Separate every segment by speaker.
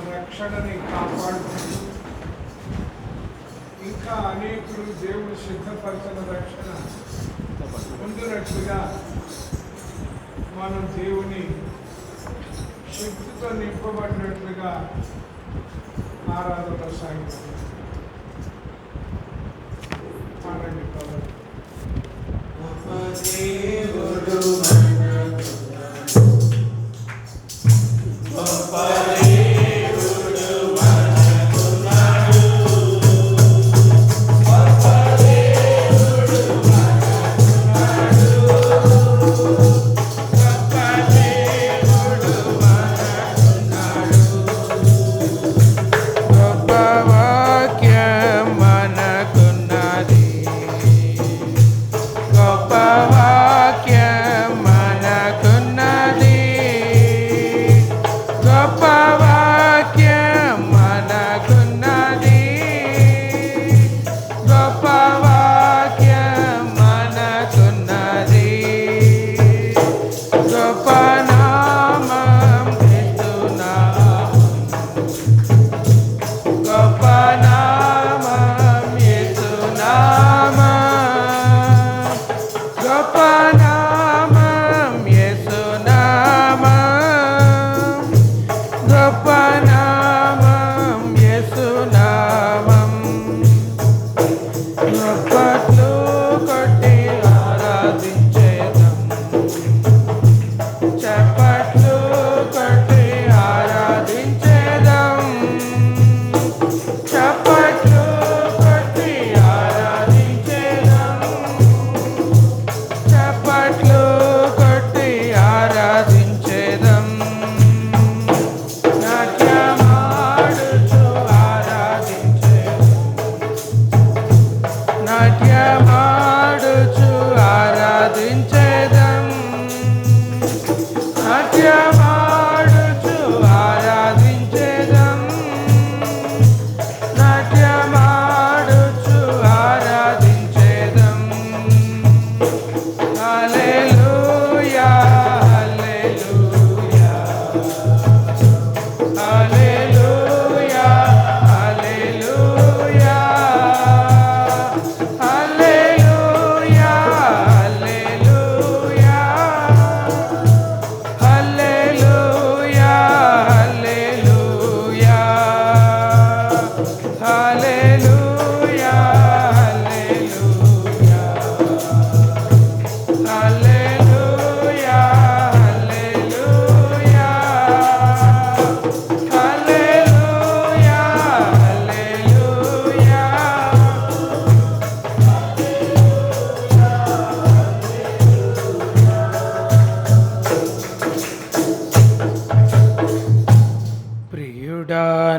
Speaker 1: రక్షణని కాపాడుకుంటూ ఇంకా అనేకులు దేవుడు సిద్ధపరచిన రక్షణ పొందినట్లుగా మనం దేవుని శక్తితో నింపబడినట్లుగా ఆరాధన సాగిస్తుంది.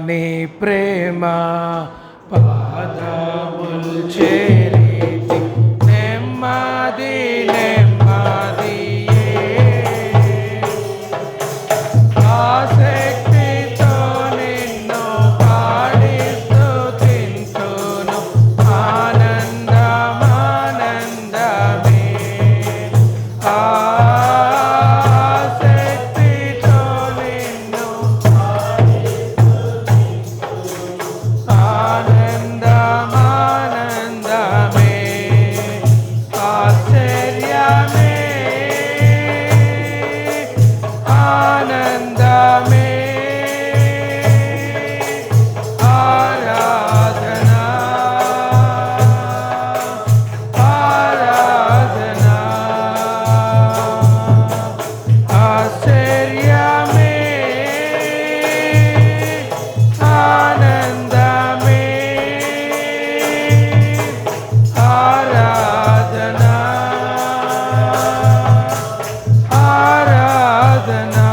Speaker 2: నీ ప్రేమ పాదముల్ చేరితి నెమ్మది నెమ్మదియే ఆసక్తితో నిన్ను పాడి స్తుతింతును ఆనందం ఆనందమే ఆసక్తితో నిన్ను పాడి ఆనందమే ఆరాధనా ఆరాధనా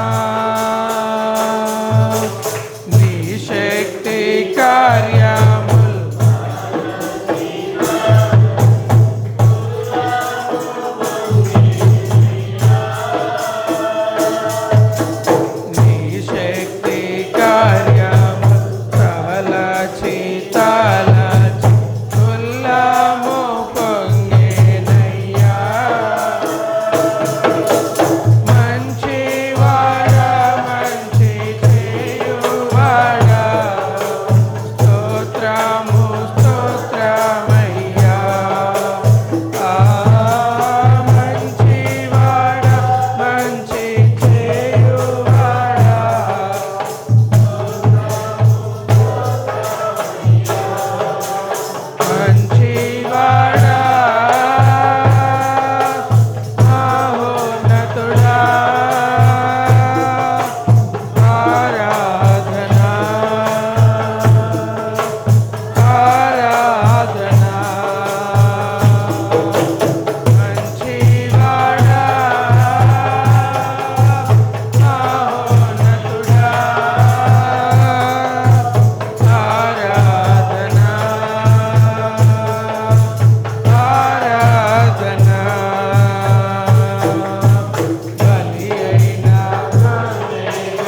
Speaker 2: నీ శక్తి కార్యములు నీ శక్తి కార్యములు తలచి తలచి ఉల్లము పొంగెనయ్యా మంచివాడా మంచి చేయువాడా స్తోత్రము స్తోత్రమయ్యా మంచివాడా మంచి చేయువాడా మంచివాడా మహోన్నతుడా ఆరాధనా ఆరాధనా మంచివాడా మహోన్నతుడా ఆరాధనా ఆరాధనా బలి అయిన ఆరాధనా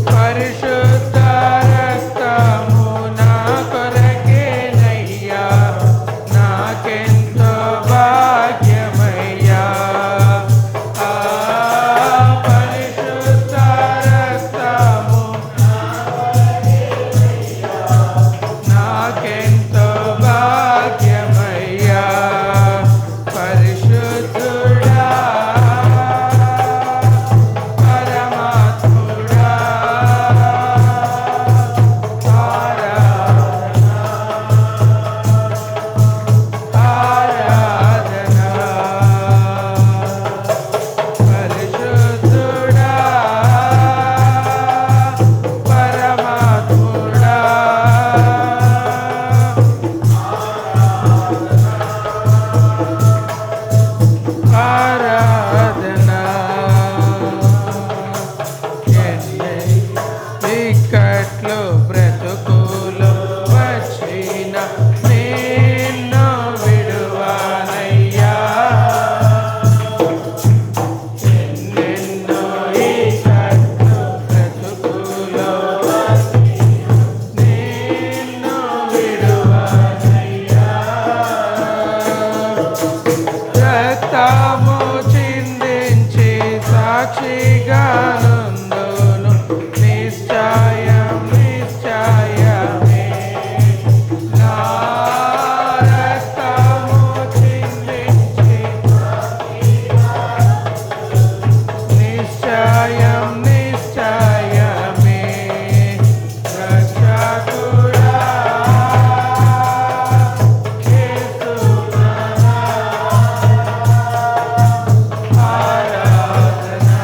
Speaker 2: పరిశుద్ధ రక్తము నా కొరకేనయ్యా నాకెంతో భాగ్యమయ్యా పరిశుద్ధ రక్తము నాకెంతో భాగ్యమయ్యా పరిశుద్ధుడా పరమాత్ముడా ఆరాధనా పరిశుద్ధుడా పరమాత్ముడా ఆరాధనా ఇక్కట్లు బ్రతుకులు వచ్చిన నిన్ను విడువానయ్యా ఎన్నెన్నో ఇక్కట్లు బ్రతుకులు నిన్ను విడువానయ్యా రక్తము చిందించి సాక్షిగా నందును నిశ్చయం నిశ్చయమే నా రక్తము చిందించి నిశ్చయం నిశ్చయమే రక్షకుడా యేసు ఆరాధనా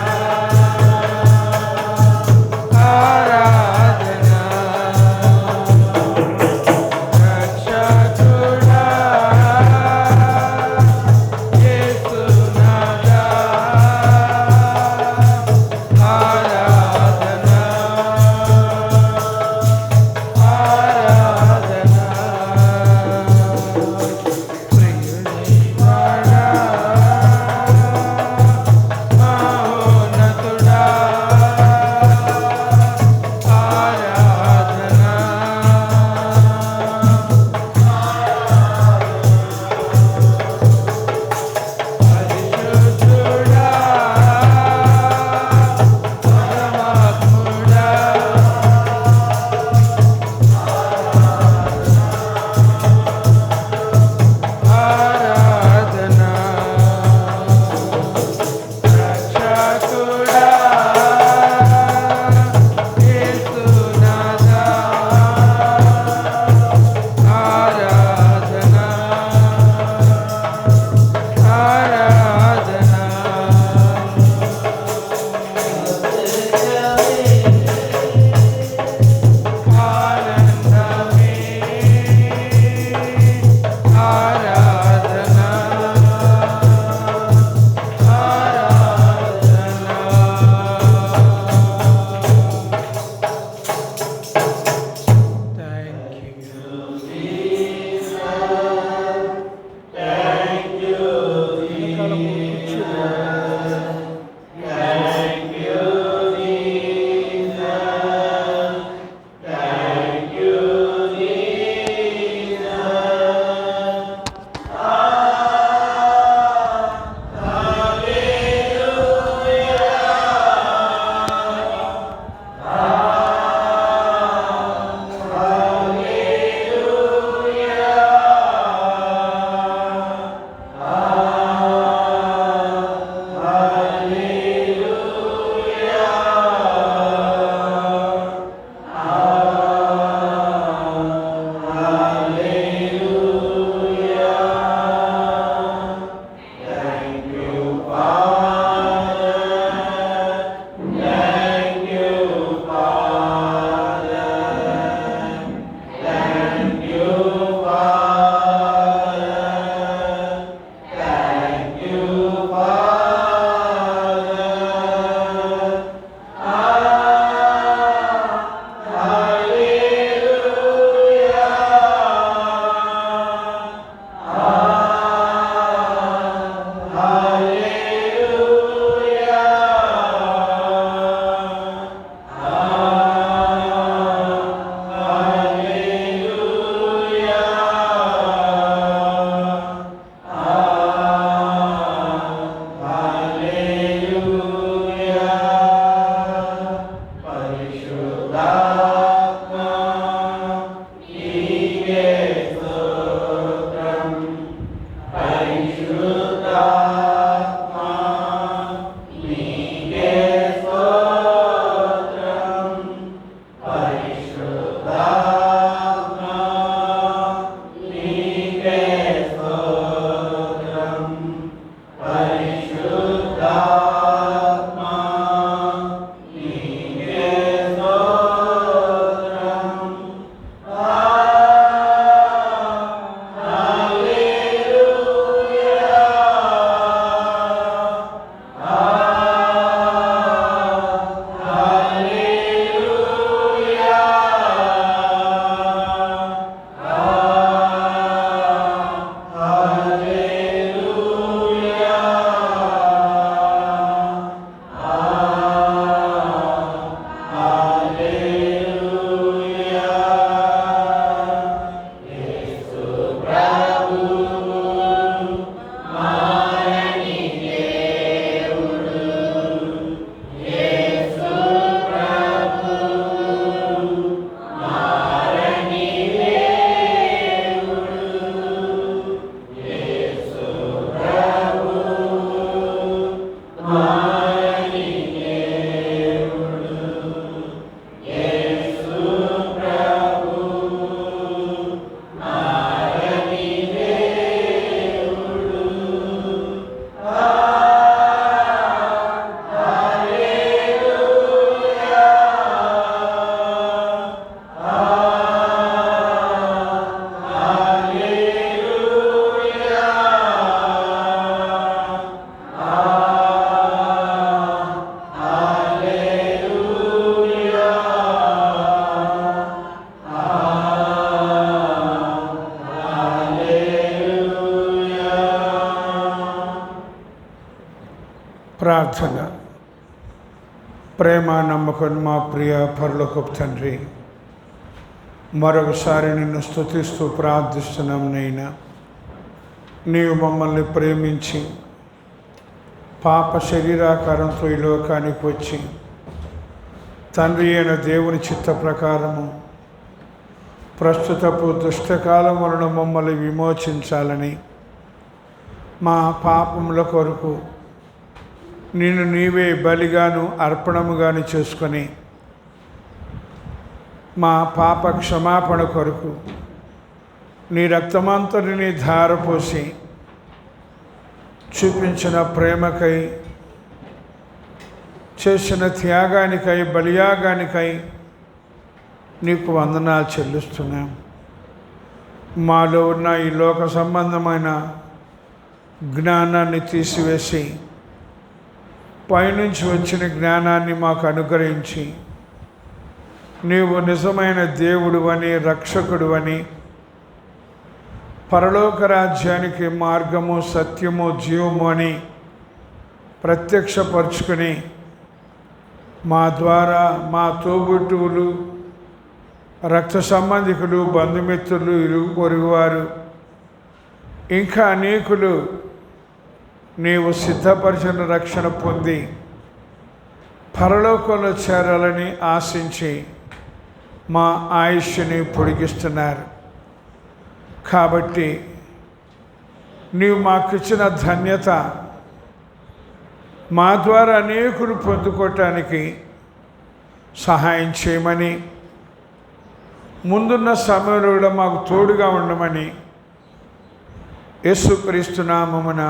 Speaker 1: ప్రార్థన. ప్రేమ నమ్మకం మా ప్రియ పరలోకపు తండ్రి, మరొకసారి నిన్ను స్తుతిస్తూ ప్రార్థిస్తున్నాం నైనా. నీవు మమ్మల్ని ప్రేమించి పాప శరీరాకారంతో ఈ లోకానికి వచ్చి తండ్రి అయిన దేవుని చిత్త ప్రకారము ప్రస్తుతపు దుష్టకాలం వలన మమ్మల్ని విమోచించాలని, మా పాపముల కొరకు నిన్ను నీవే బలిగాను అర్పణముగాను చేసుకొని మా పాప క్షమాపణ కొరకు నీ రక్తమంతటిని ధారపోసి చూపించిన ప్రేమకై, చేసిన త్యాగానికై, బలియాగానికై నీకు వందనాలు చెల్లిస్తున్నాం. మాలో ఉన్న ఈ లోక సంబంధమైన జ్ఞానాన్ని తీసివేసి పైనుంచి వచ్చిన జ్ఞానాన్ని మాకు అనుగ్రహించి నీవు నిజమైన దేవుడు అని, రక్షకుడు అని, పరలోక రాజ్యానికి మార్గము, సత్యము, జీవము అని ప్రత్యక్షపరుచుకొని మా ద్వారా మా తోబుట్టువులు, రక్త సంబంధికులు, బంధుమిత్రులు, ఇరుగు పొరుగువారు ఇంకా అనేకులు నీవు సిద్ధపరిచిన రక్షణ పొంది పరలోకంలో చేరాలని ఆశించి మా ఆయుష్ని పొడిగిస్తున్నారు. కాబట్టి నీవు మాకిచ్చిన ధన్యత మా ద్వారా అనేకులు పొందుకోవటానికి సహాయం చేయమని, ముందున్న సమయంలో కూడా మాకు తోడుగా ఉండమని యేసుక్రీస్తు నామమున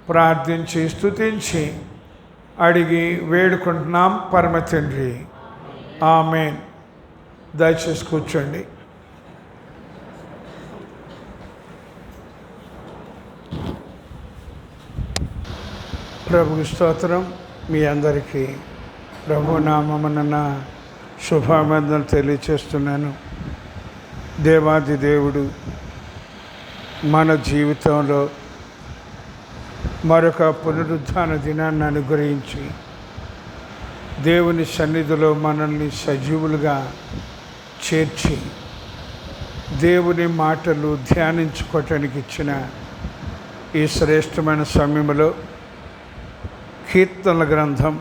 Speaker 1: ప్రార్థించి స్తుతించి అడిగి వేడుకుంటున్నాం పరమ తండ్రి. ఆమేన్. దయచేసి కూర్చోండి. ప్రభుకి స్తోత్రం. మీ అందరికీ ప్రభు నామమున శుభాభివందనలు తెలియచేస్తున్నాను. దేవాది దేవుడు మన జీవితంలో మరొక పునరుద్ధాన దినాన్ని అనుగ్రహించి దేవుని సన్నిధిలో మనల్ని సజీవులుగా చేర్చి దేవుని మాటలు ధ్యానించుకోవటానికి ఇచ్చిన ఈ శ్రేష్టమైన సమయంలో కీర్తనల గ్రంథం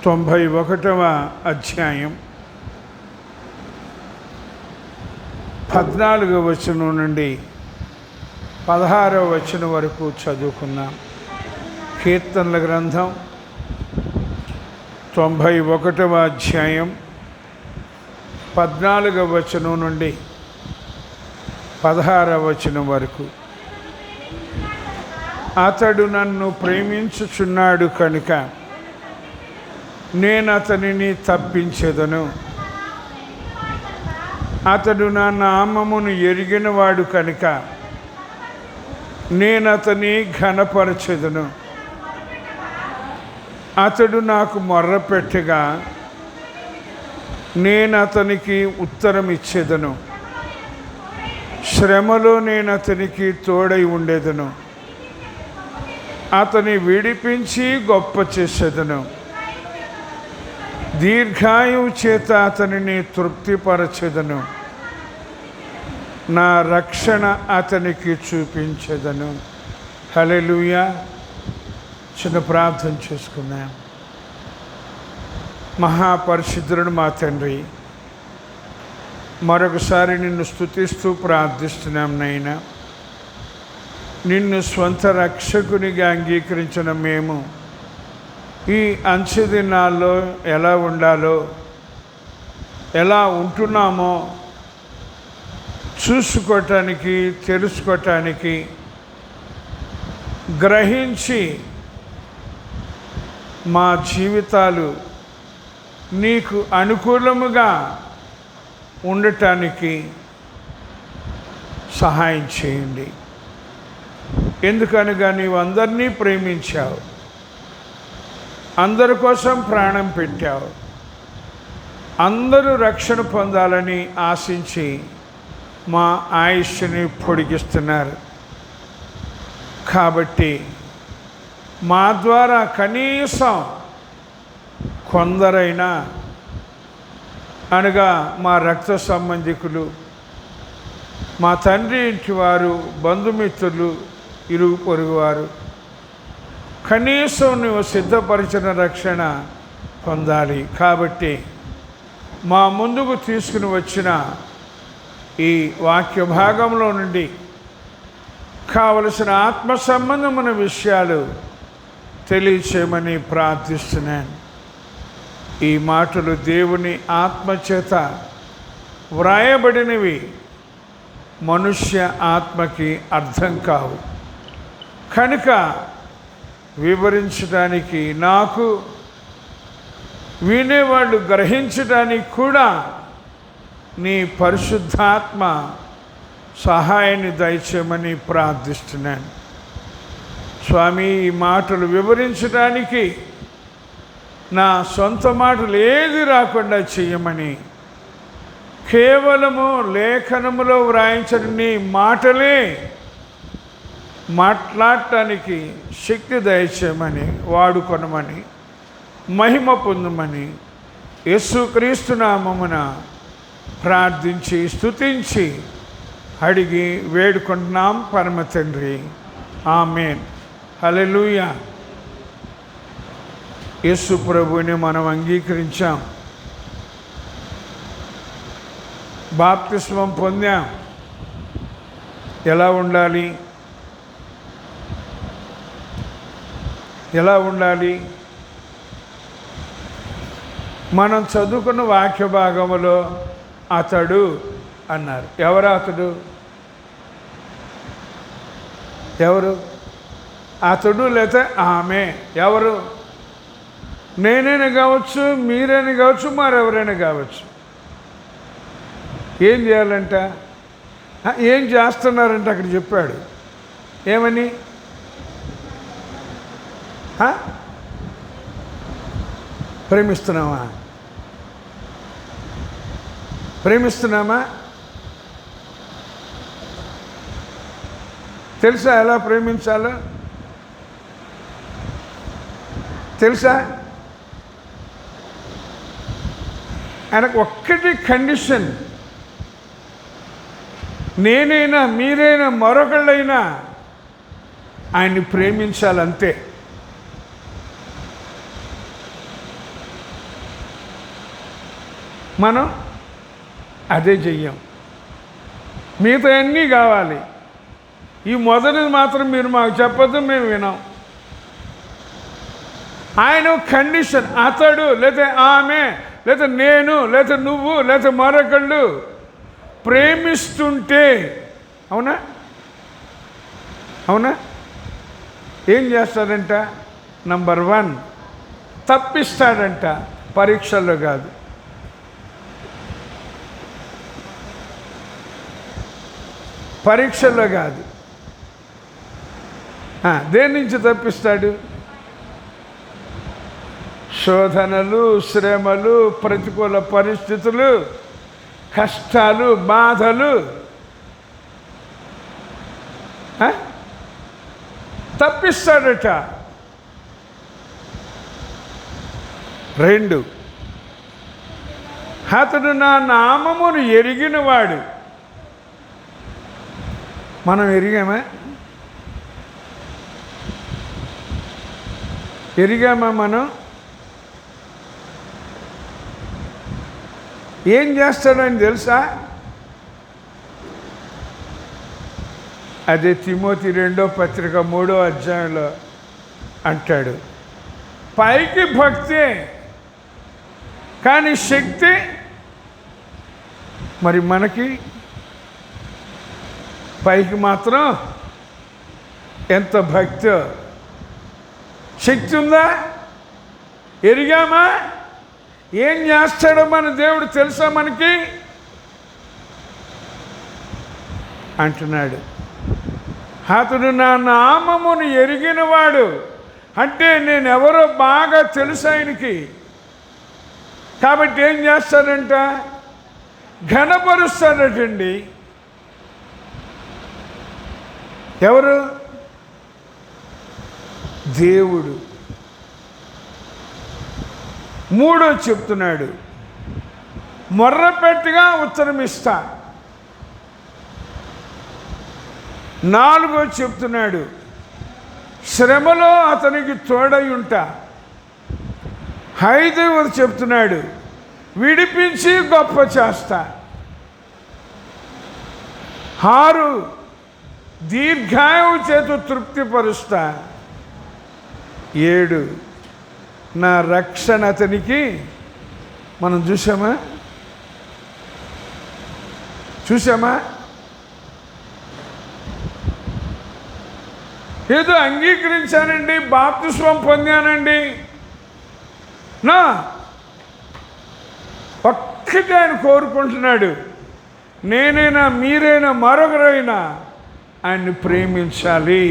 Speaker 1: 91వ అధ్యాయం 14వ వచనం నుండి 16వ వచనం వరకు చదువుకున్నాం. కీర్తనల గ్రంథం 91వ అధ్యాయం 14వ వచనం నుండి 16వ వచనం వరకు. అతడు నన్ను ప్రేమించుచున్నాడు కనుక నేను అతనిని తప్పించెదను. అతడు నా నామమును ఎరిగినవాడు కనుక నేను అతని ఘనపరచెదను. అతడు నాకు మొర్రపెట్టగా నేను అతనికి ఉత్తరం ఇచ్చేదను. శ్రమలో నేను అతనికి తోడై ఉండేదను. అతని విడిపించి గొప్ప చేసేదను. దీర్ఘాయువు చేత అతనిని తృప్తిపరచెదను. నా రక్షణ అతనికి చూపించెదను. హల్లెలూయా. చిన్న ప్రార్థన చేసుకున్నాం. మహాపరిశుద్ధుడు మా తండ్రి, మరొకసారి నిన్ను స్తుతిస్తూ ప్రార్థిస్తున్నాం నైనా. నిన్ను స్వంత రక్షకునిగా అంగీకరించిన మేము ఈ అంచె దినాల్లో ఎలా ఉండాలో, ఎలా ఉంటున్నామో చూసుకోవటానికి, తెలుసుకోవటానికి, గ్రహించి మా జీవితాలు నీకు అనుకూలముగా ఉండటానికి సహాయం చేయండి. ఎందుకనగా నీవు అందరినీ ప్రేమించావు, అందరి కోసం ప్రాణం పెట్టావు, అందరూ రక్షణ పొందాలని ఆశించి మా ఆయుష్ని పొడిగిస్తున్నారు. కాబట్టి మా ద్వారా కనీసం కొందరైనా, అనగా మా రక్త సంబంధికులు, మా తండ్రి ఇంటి వారు, బంధుమిత్రులు, ఇరుగు పొరుగువారు కనీసం నువ్వు సిద్ధపరిచిన రక్షణ పొందాలి. కాబట్టి మా ముందుకు తీసుకుని వచ్చిన ఈ వాక్య భాగంలో నుండి కావలసిన ఆత్మ సంబంధమైన విషయాలు తెలియచేయమని ప్రార్థిస్తున్నాను. ఈ మాటలు దేవుని ఆత్మచేత వ్రాయబడినవి, మనుష్య ఆత్మకి అర్థం కావు. కనుక వివరించడానికి, నాకు వినేవాళ్ళు గ్రహించడానికి కూడా నీ పరిశుద్ధాత్మ సహాయాన్ని దయచేయమని ప్రార్థిస్తున్నాను. స్వామి, ఈ మాటలు వివరించడానికి నా సొంత మాటలు ఏది రాకుండా చేయమని, కేవలము లేఖనములో వ్రాయించిన నీ మాటలే మాట్లాడటానికి శక్తి దయచేయమని, వాడుకొనమని, మహిమ పొందమని యేసుక్రీస్తు నామమున ప్రార్థించి స్తుతించి అడిగి వేడుకుంటున్నాం పరమ తండ్రి. ఆమేన్. హల్లెలూయా. యేసు ప్రభువుని మనం అంగీకరించాం, బాప్తిస్మం పొందాం. ఎలా ఉండాలి? ఎలా ఉండాలి? మనం చదువుకున్న వాక్య భాగములో అతడు అన్నారు. ఎవరు అతడు? ఎవరు అతడు? లేకపోతే ఆమె ఎవరు? నేనైనా కావచ్చు, మీరైనా కావచ్చు, మరెవరైనా కావచ్చు. ఏం చేయాలంట? ఏం చేస్తున్నారంటే అక్కడ చెప్పాడు. ఏమని? ప్రేమిస్తున్నామా? ప్రేమిస్తున్నామా? తెలుసా ఎలా ప్రేమించాలో? తెలుసా? ఆయనకు ఒక్కటి కండిషన్, నేనైనా మీరైనా మరొకళ్ళైనా ఆయన్ని ప్రేమించాలంతే. మనం అదే చెయ్యం. మిగతా అన్నీ కావాలి, ఈ మొదటిది మాత్రం మీరు మాకు చెప్పొద్దు, మేము వినాం. ఆయన కండిషన్, అతడు లేదా ఆమె లేదా నేను లేదా నువ్వు లేదా మరొకళ్ళు ప్రేమిస్తుంటే, అవునా అవునా ఏం చేస్తాడంట? నంబర్ 1 తప్పిస్తాడంట. పరీక్షల్లో కాదు, పరీక్షల్లో కాదు. దేని నుంచి తప్పిస్తాడు? శోధనలు, శ్రమలు, ప్రతికూల పరిస్థితులు, కష్టాలు, బాధలు తప్పిస్తాడట. 2 అతడు నా నామమును ఎరిగినవాడు. మనం ఎరిగామా? ఎరిగామా? మనం ఏం చేస్తాడని తెలుసా? అదే తిమోతి 2వ పత్రిక 3వ అధ్యాయంలో అంటాడు. పైకి భక్తే, కానీ శక్తి మరి మనకి పైకి మాత్రం ఎంత భక్తో. శక్తి ఉందా? ఎరిగామా? ఏం చేస్తాడో మన దేవుడు తెలుసా మనకి అంటున్నాడు. అతడు నా నామమును ఎరిగినవాడు అంటే నేనెవరో బాగా తెలుసు ఆయనకి. కాబట్టి ఏం చేస్తాడంట? ఘనపరుస్తాడటండి. ఎవరు? దేవుడు. 3 చెప్తున్నాడు, మొర్రపెట్టుగా ఉత్తరమిస్తా. 4 చెప్తున్నాడు, శ్రమలో అతనికి తోడై ఉంటా. 5 చెప్తున్నాడు, విడిపించి గొప్ప చేస్తా. 6 దీర్ఘాయువు చేత తృప్తిపరుస్తా. 7 నా రక్షణ అతనికి. మనం చూసామా? ఏదో అంగీకరించానండి, బాప్తిస్మం పొందానండి, నా ఒక్కటే ఆయన కోరుకుంటున్నాడు, నేనైనా మీరైనా మరొకరైనా ఆయన్ని ప్రేమించాలి.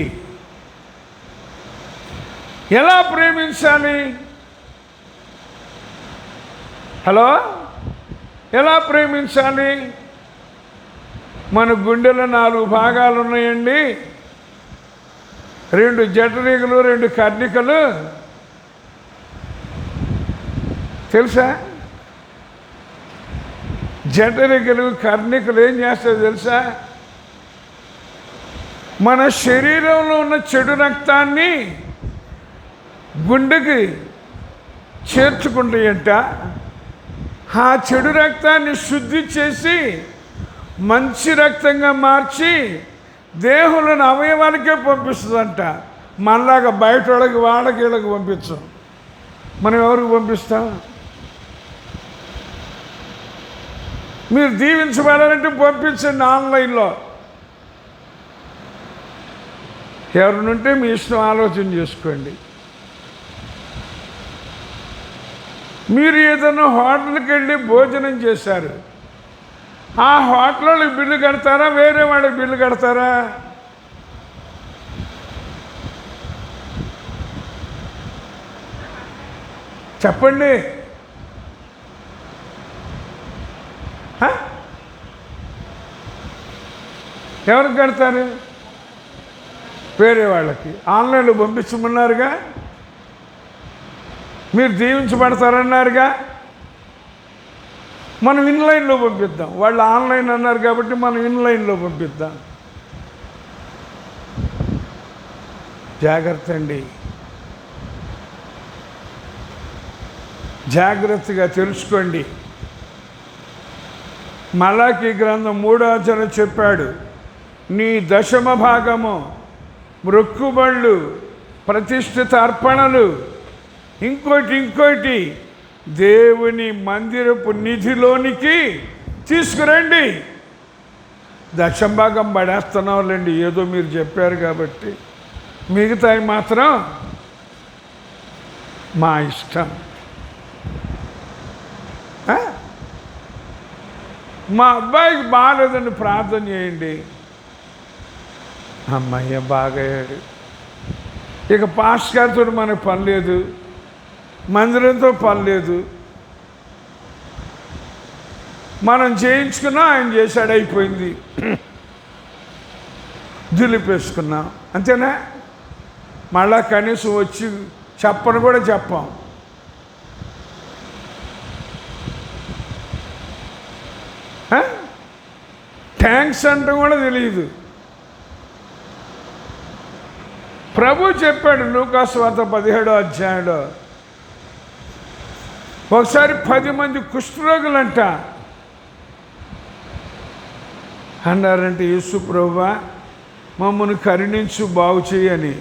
Speaker 1: ఎలా ప్రేమించాలి? హలో, ఎలా ప్రేమించాలి? మన గుండెలో 4 భాగాలు ఉన్నాయండి. 2 జఠరీగలు, 2 కర్ణికలు. తెలుసా? జఠరికలు కర్ణికలు ఏం చేస్తాయో తెలుసా? మన శరీరంలో ఉన్న చెడు రక్తాన్ని గుండెకి చేర్చుకుంటాయంట. ఆ చెడు రక్తాన్ని శుద్ధి చేసి మంచి రక్తంగా మార్చి దేహంలోని అవయవాలకే పంపిస్తుందంట. మనలాగా బయట వాళ్ళకి వీళ్ళకి పంపించం. మనం ఎవరికి పంపిస్తాం? మీరు దీవించబడాలంటే పంపించండి ఆన్లైన్లో. ఎవరినుంటే మీ ఇష్టం, ఆలోచన చేసుకోండి. మీరు ఏదైనా హోటల్కి వెళ్ళి భోజనం చేశారు, ఆ హోటల్లో బిల్లు కడతారా, వేరే వాళ్ళకి బిల్లు కడతారా? చెప్పండి. ఎవరికి కడతారు? వేరే వాళ్ళకి. ఆన్లైన్లో పంపించమన్నారుగా, మీరు దీవించబడతారన్నారుగా, మనం ఇన్లైన్లో పంపిద్దాం. వాళ్ళు ఆన్లైన్ అన్నారు కాబట్టి మనం ఇన్లైన్లో పంపిద్దాం. జాగ్రత్త అండి, జాగ్రత్తగా తెలుసుకోండి. మలాకీ గ్రంథం 3వ అధ్యాయం చెప్పాడు, నీ 10వ భాగము, మొక్కుబళ్ళు, ప్రతిష్ఠిత అర్పణలు, ఇంకోటి దేవుని మందిరపు నిధిలోనికి తీసుకురండి. 10వ భాగం పడేస్తున్నావులేండి, ఏదో మీరు చెప్పారు కాబట్టి. మిగతాయి మాత్రం మా ఇష్టం. మా అబ్బాయికి బాగాలేదండి, ప్రార్థన చేయండి. అమ్మయ్య బాగయ్యాడు, ఇక పాస్టర్ గారితో మనకు పని లేదు, మందిరంతో పని లేదు, మనం చేయించుకున్నాం, ఆయన చేశాడు, అయిపోయింది, దులిపేసుకున్నాం, అంతేనా? మళ్ళా కనీసం వచ్చి చెప్పను కూడా చెప్పాం. థ్యాంక్స్ అంటే కూడా తెలియదు. ప్రభు చెప్పాడు లూకాసు వార్త 17వ అధ్యాయంలో, ఒకసారి 10 మంది కుష్ఠరోగులంట అన్నారంటే, యేసు ప్రభువా మమ్మల్ని కరుణించు, బాగు చేయని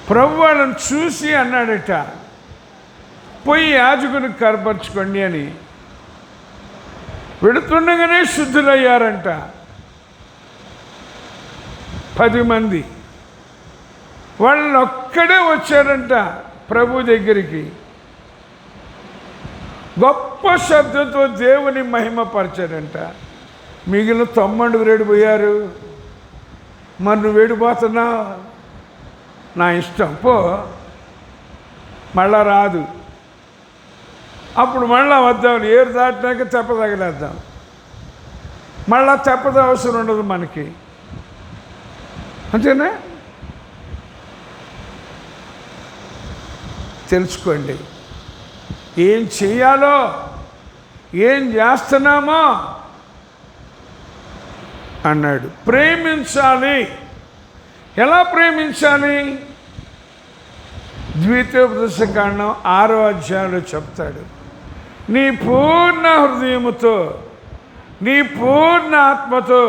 Speaker 1: ప్రభు వాళ్ళని చూసి అన్నాడట, పోయి యాజకునికి కనపరచుకోండి అని. వెడుతుండగానే శుద్ధులయ్యారంట 10 మంది. వాళ్ళని ఒక్కడే వచ్చారంట ప్రభు దగ్గరికి. గొప్ప శబ్దంతో దేవుని మహిమపరిచారంట. మిగిలిన 90 పోయారు. మరి నువ్వు వేడిపోతున్నావు, నా ఇష్టం పో, మళ్ళా రాదు. అప్పుడు మళ్ళా వద్దాం, ఏరు దాటినాక తెప్ప తగిలేద్దాం. మళ్ళా తెప్పద అవసరం ఉండదు మనకి, అంతేనా? తెలుసుకోండి ఏం చేయాలో, ఏం చేస్తున్నామో అన్నాడు. ప్రేమించాలి. ఎలా ప్రేమించాలి? ద్వితీయోపదేశకాండం 6వ అధ్యాయంలో చెప్తాడు. నీ పూర్ణ హృదయముతో, నీ పూర్ణ ఆత్మతో,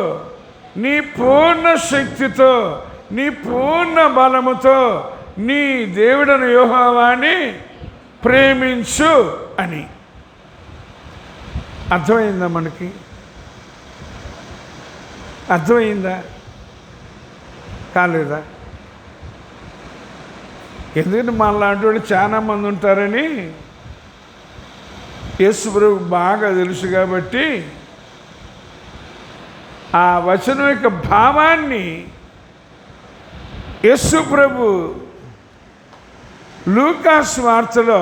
Speaker 1: నీ పూర్ణ శక్తితో, నీ పూర్ణ బలముతో నీ దేవుడైన యెహోవాని ప్రేమించు అని. అర్థమైందా? మనకి అర్థమైందా? కాలేదా? ఎందుకంటే మనలాంటి వాళ్ళు చాలామంది ఉంటారని యేసు ప్రభు బాగా తెలుసు కాబట్టి ఆ వచనం యొక్క భావాన్ని యేసు ప్రభు లూకా సువార్తలో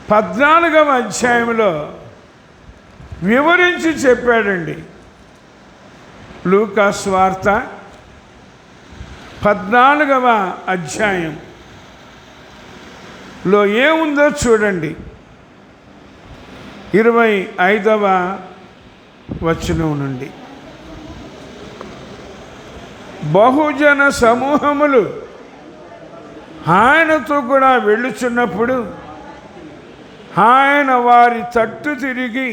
Speaker 1: 14వ అధ్యాయంలో వివరించి చెప్పాడండి. లూకా సువార్త 14వ అధ్యాయంలో ఏముందో చూడండి. 25వ వచనం నుండి. బహుజన సమూహములు ఆయనతో కూడా వెళ్ళుచున్నప్పుడు ఆయన వారి తట్టు తిరిగి,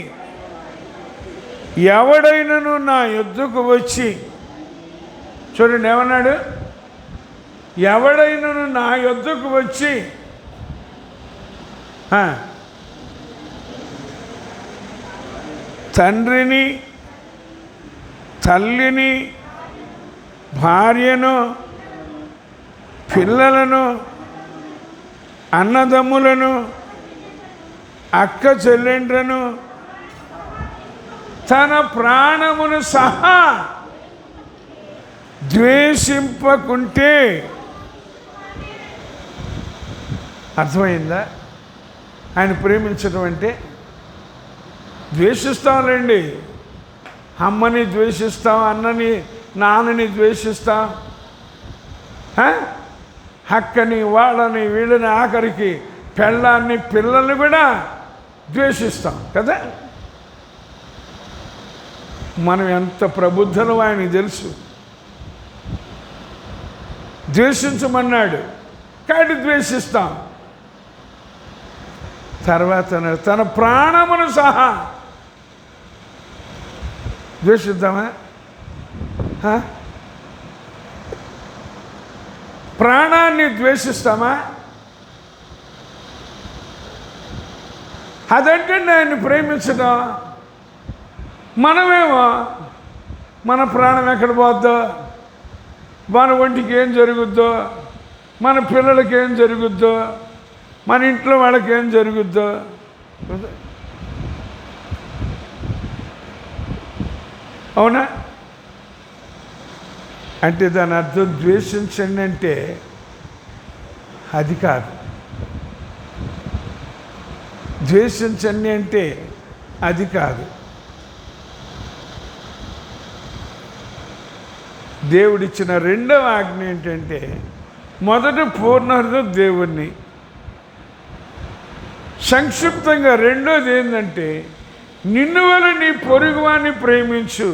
Speaker 1: ఎవడైనను నా యొద్దకు వచ్చి, చూడండి ఏమన్నాడు? ఎవడైనను నా యొద్దకు వచ్చి తండ్రిని, తల్లిని, భార్యను, పిల్లలను, అన్నదమ్ములను, అక్క చెల్లెండ్రను, తన ప్రాణమును సహా ద్వేషింపకుంటే, అర్థమైందా? ఆయన ప్రేమించడం అంటే ద్వేషిస్తాంలేండి. అమ్మని ద్వేషిస్తాం, అన్నని నాన్నని ద్వేషిస్తాం, అక్కని వాళ్ళని వీళ్ళని, ఆఖరికి పెళ్ళాన్ని పిల్లల్ని కూడా ద్వేషిస్తాం కదా. మనం ఎంత ప్రబుద్ధులు ఆయనకి తెలుసు. ద్వేషించమన్నాడు కాబట్టి ద్వేషిస్తాం. తర్వాత తన ప్రాణమును సహా ద్వేషిద్దామా? ప్రాణాన్ని ద్వేషిస్తామా? అదంటే ఆయన్ని ప్రేమించడం. మనమేమో మన ప్రాణం ఎక్కడ పోద్దో, మన ఒంటికి ఏం జరుగుద్దో, మన పిల్లలకి ఏం జరుగుద్దో, మన ఇంట్లో వాళ్ళకి ఏం జరుగుద్దో. అవునా? అంటే దాని అర్థం ద్వేషించండి అంటే అది కాదు. ద్వేషించండి అంటే అది కాదు. దేవుడిచ్చిన రెండవ ఆజ్ఞ ఏంటంటే, మొదట పూర్ణహృదయం దేవుణ్ణి, సంక్షిప్తంగా రెండోది ఏంటంటే నిన్ను వల్ల నీ పొరుగువాన్ని ప్రేమించు.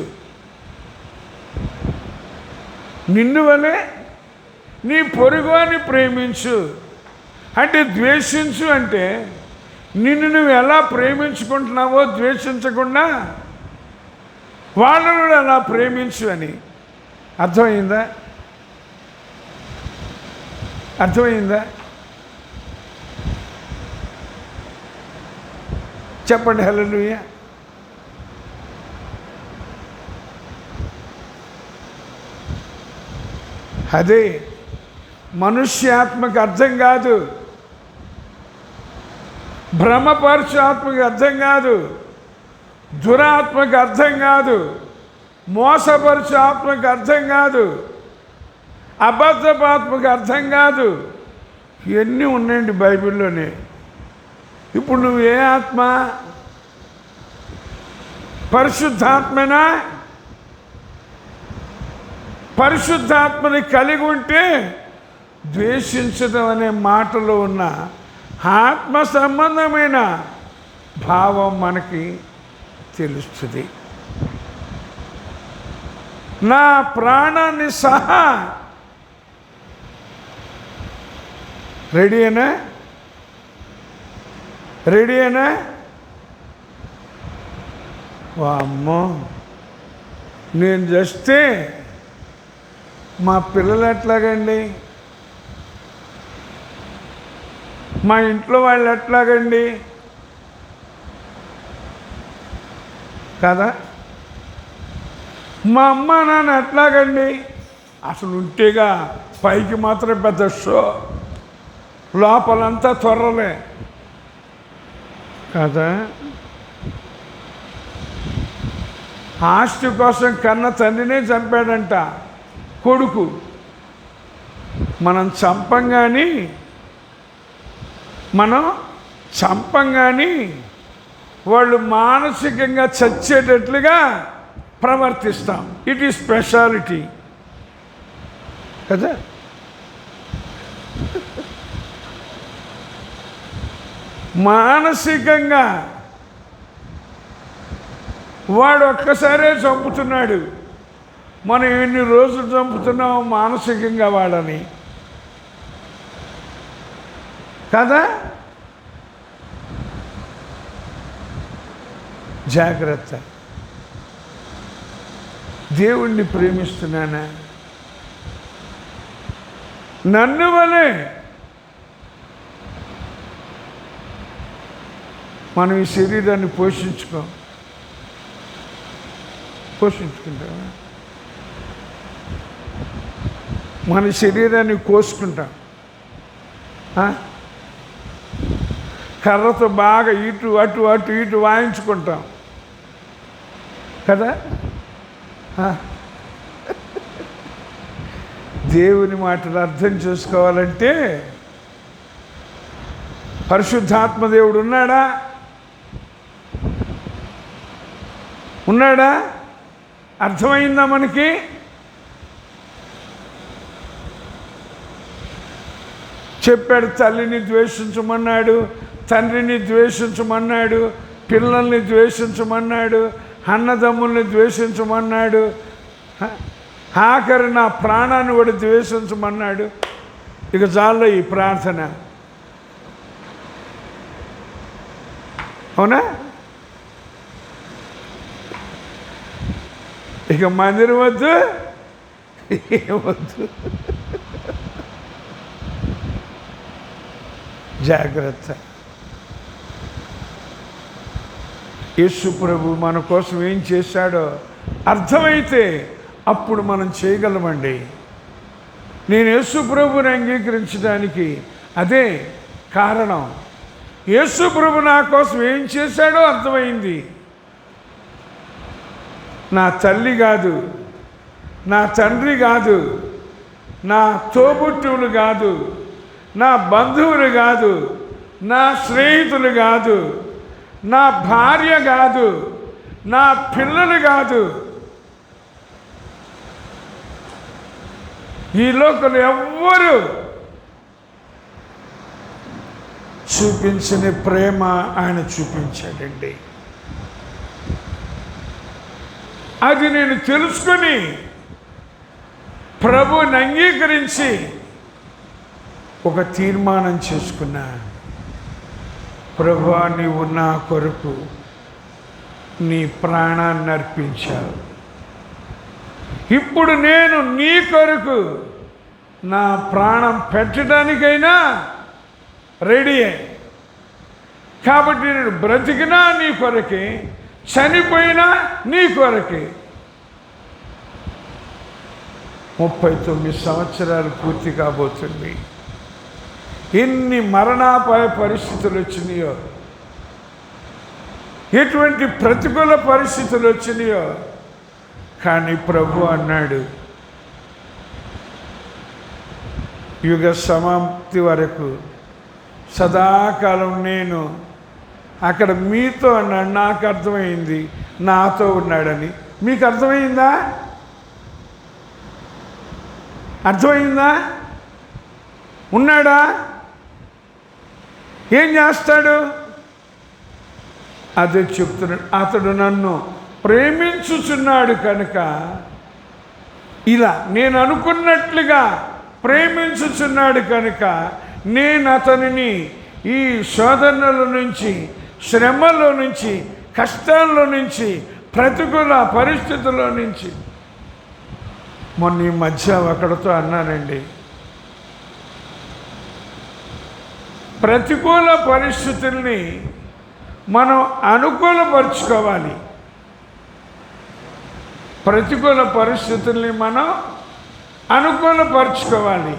Speaker 1: నిన్ను వలె నీ పొరుగువాన్ని ప్రేమించు అంటే, ద్వేషించు అంటే నిన్ను నువ్వు ఎలా ప్రేమించుకుంటున్నావో ద్వేషించకుండా వాళ్ళను అలా ప్రేమించు అని. అర్థమైందా? అర్థమైందా? చెప్పండి హల్లెలూయా. అదే మనుష్యాత్మకు అర్థం కాదు, భ్రమపరచు ఆత్మకి అర్థం కాదు, దురాత్మకు అర్థం కాదు, మోసపరచు ఆత్మకు అర్థం కాదు, అబద్ధపాత్మకు అర్థం కాదు. ఇవన్నీ ఉన్నాయండి బైబిల్లోనే. ఇప్పుడు నువ్వు ఏ ఆత్మ? పరిశుద్ధాత్మనా? పరిశుద్ధాత్మని కలిగి ఉంటే ద్వేషించడం అనే మాటలో ఉన్న ఆత్మ సంబంధమైన భావం మనకి తెలుస్తుంది. నా ప్రాణాన్ని సహా రెడీనా? రెడీనా? వామ్మో, నేను చేస్తే మా పిల్లలు ఎట్లాగండి, మా ఇంట్లో వాళ్ళు ఎట్లాగండి కదా, మా అమ్మ నాన్న ఎట్లాగండి. అసలు ఉంటేగా పైకి మాత్రం పెద్ద షో, లోపలంతా త్వరలే కదా. ఆస్తి కోసం కన్న తండ్రినే చంపాడంట కొడుకు. మనం చంపంగాని వాళ్ళు మానసికంగా చచ్చేటట్లుగా ప్రవర్తిస్తాం. ఇట్ ఈస్ స్పెషాలిటీ కదా. మానసికంగా వాడు ఒక్కసారే చంపుతున్నాడు, మనం ఎన్ని రోజులు చంపుతున్నాం మానసికంగా వాళ్ళని కదా. జాగ్రత్త. దేవుణ్ణి ప్రేమిస్తున్నానా? నన్ను వలే మనం ఈ శరీరాన్ని పోషించుకుంటాం, మన శరీరాన్ని కోసుకుంటాం, కర్రతో బాగా ఇటు అటు అటు ఇటు వాయించుకుంటాం కదా. దేవుని మాటలు అర్థం చేసుకోవాలంటే పరిశుద్ధాత్మ దేవుడు ఉన్నాడా? అర్థమైందా మనకి? చెప్పాడు, తల్లిని ద్వేషించమన్నాడు, తండ్రిని ద్వేషించమన్నాడు, పిల్లల్ని ద్వేషించమన్నాడు, అన్నదమ్ముల్ని ద్వేషించమన్నాడు, ఆఖరి నా ప్రాణాన్ని కూడా ద్వేషించమన్నాడు. ఇక చాలు ఈ ప్రార్థన, అవునా? ఇక మందిరం వద్దు, వద్దు. జాగ్రత్త. యేసు ప్రభు మన కోసం ఏం చేశాడో అర్థమైతే అప్పుడు మనం చేయగలమండి. నేను యేసు ప్రభుని అంగీకరించడానికి అదే కారణం. యేసు ప్రభు నా కోసం ఏం చేశాడో అర్థమైంది. నా తల్లి కాదు, నా తండ్రి కాదు, నా తోబుట్టువులు కాదు, నా బంధువులు కాదు, నా స్నేహితులు కాదు, నా భార్య కాదు, నా పిల్లలు కాదు, ఈ లోకంలో ఎవ్వరు చూపించని ప్రేమ ఆయన చూపించాడండి. అది నేను తెలుసుకొని ప్రభువుని అంగీకరించి ఒక తీర్మానం చేసుకున్నా. ప్రభువా, నీవు నా కొరకు నీ ప్రాణాన్ని అర్పించావు, ఇప్పుడు నేను నీ కొరకు నా ప్రాణం పెట్టడానికైనా రెడీ అయ్యి, కాబట్టి నేను బ్రతికినా నీ కొరకే, చనిపోయినా నీ కొరకే. 39 సంవత్సరాలు పూర్తి కాబోతుంది. ఎన్ని మరణాపాయ పరిస్థితులు వచ్చినాయో, ఎటువంటి ప్రతికూల పరిస్థితులు వచ్చినాయో, కానీ ప్రభు అన్నాడు, యుగ సమాప్తి వరకు సదాకాలం నేను అక్కడ మీతో అన్నాడు. నాకు అర్థమైంది నాతో ఉన్నాడని. మీకు అర్థమైందా? అర్థమైందా? ఉన్నాడా? ఏం చేస్తాడు? అదే చెప్తున్నాడు. అతడు నన్ను ప్రేమించుచున్నాడు కనుక, ఇలా నేను అనుకున్నట్లుగా ప్రేమించుచున్నాడు కనుక నేను అతనిని ఈ శోధనల నుంచి, శ్రమలో నుంచి, కష్టాల్లో నుంచి, ప్రతికూల పరిస్థితుల్లో నుంచి, మొన్న ఈ మధ్య ఒకడితో అన్నానండి, ప్రతికూల పరిస్థితుల్ని మనం అనుకూలపరుచుకోవాలి. ప్రతికూల పరిస్థితుల్ని మనం అనుకూలపరుచుకోవాలి.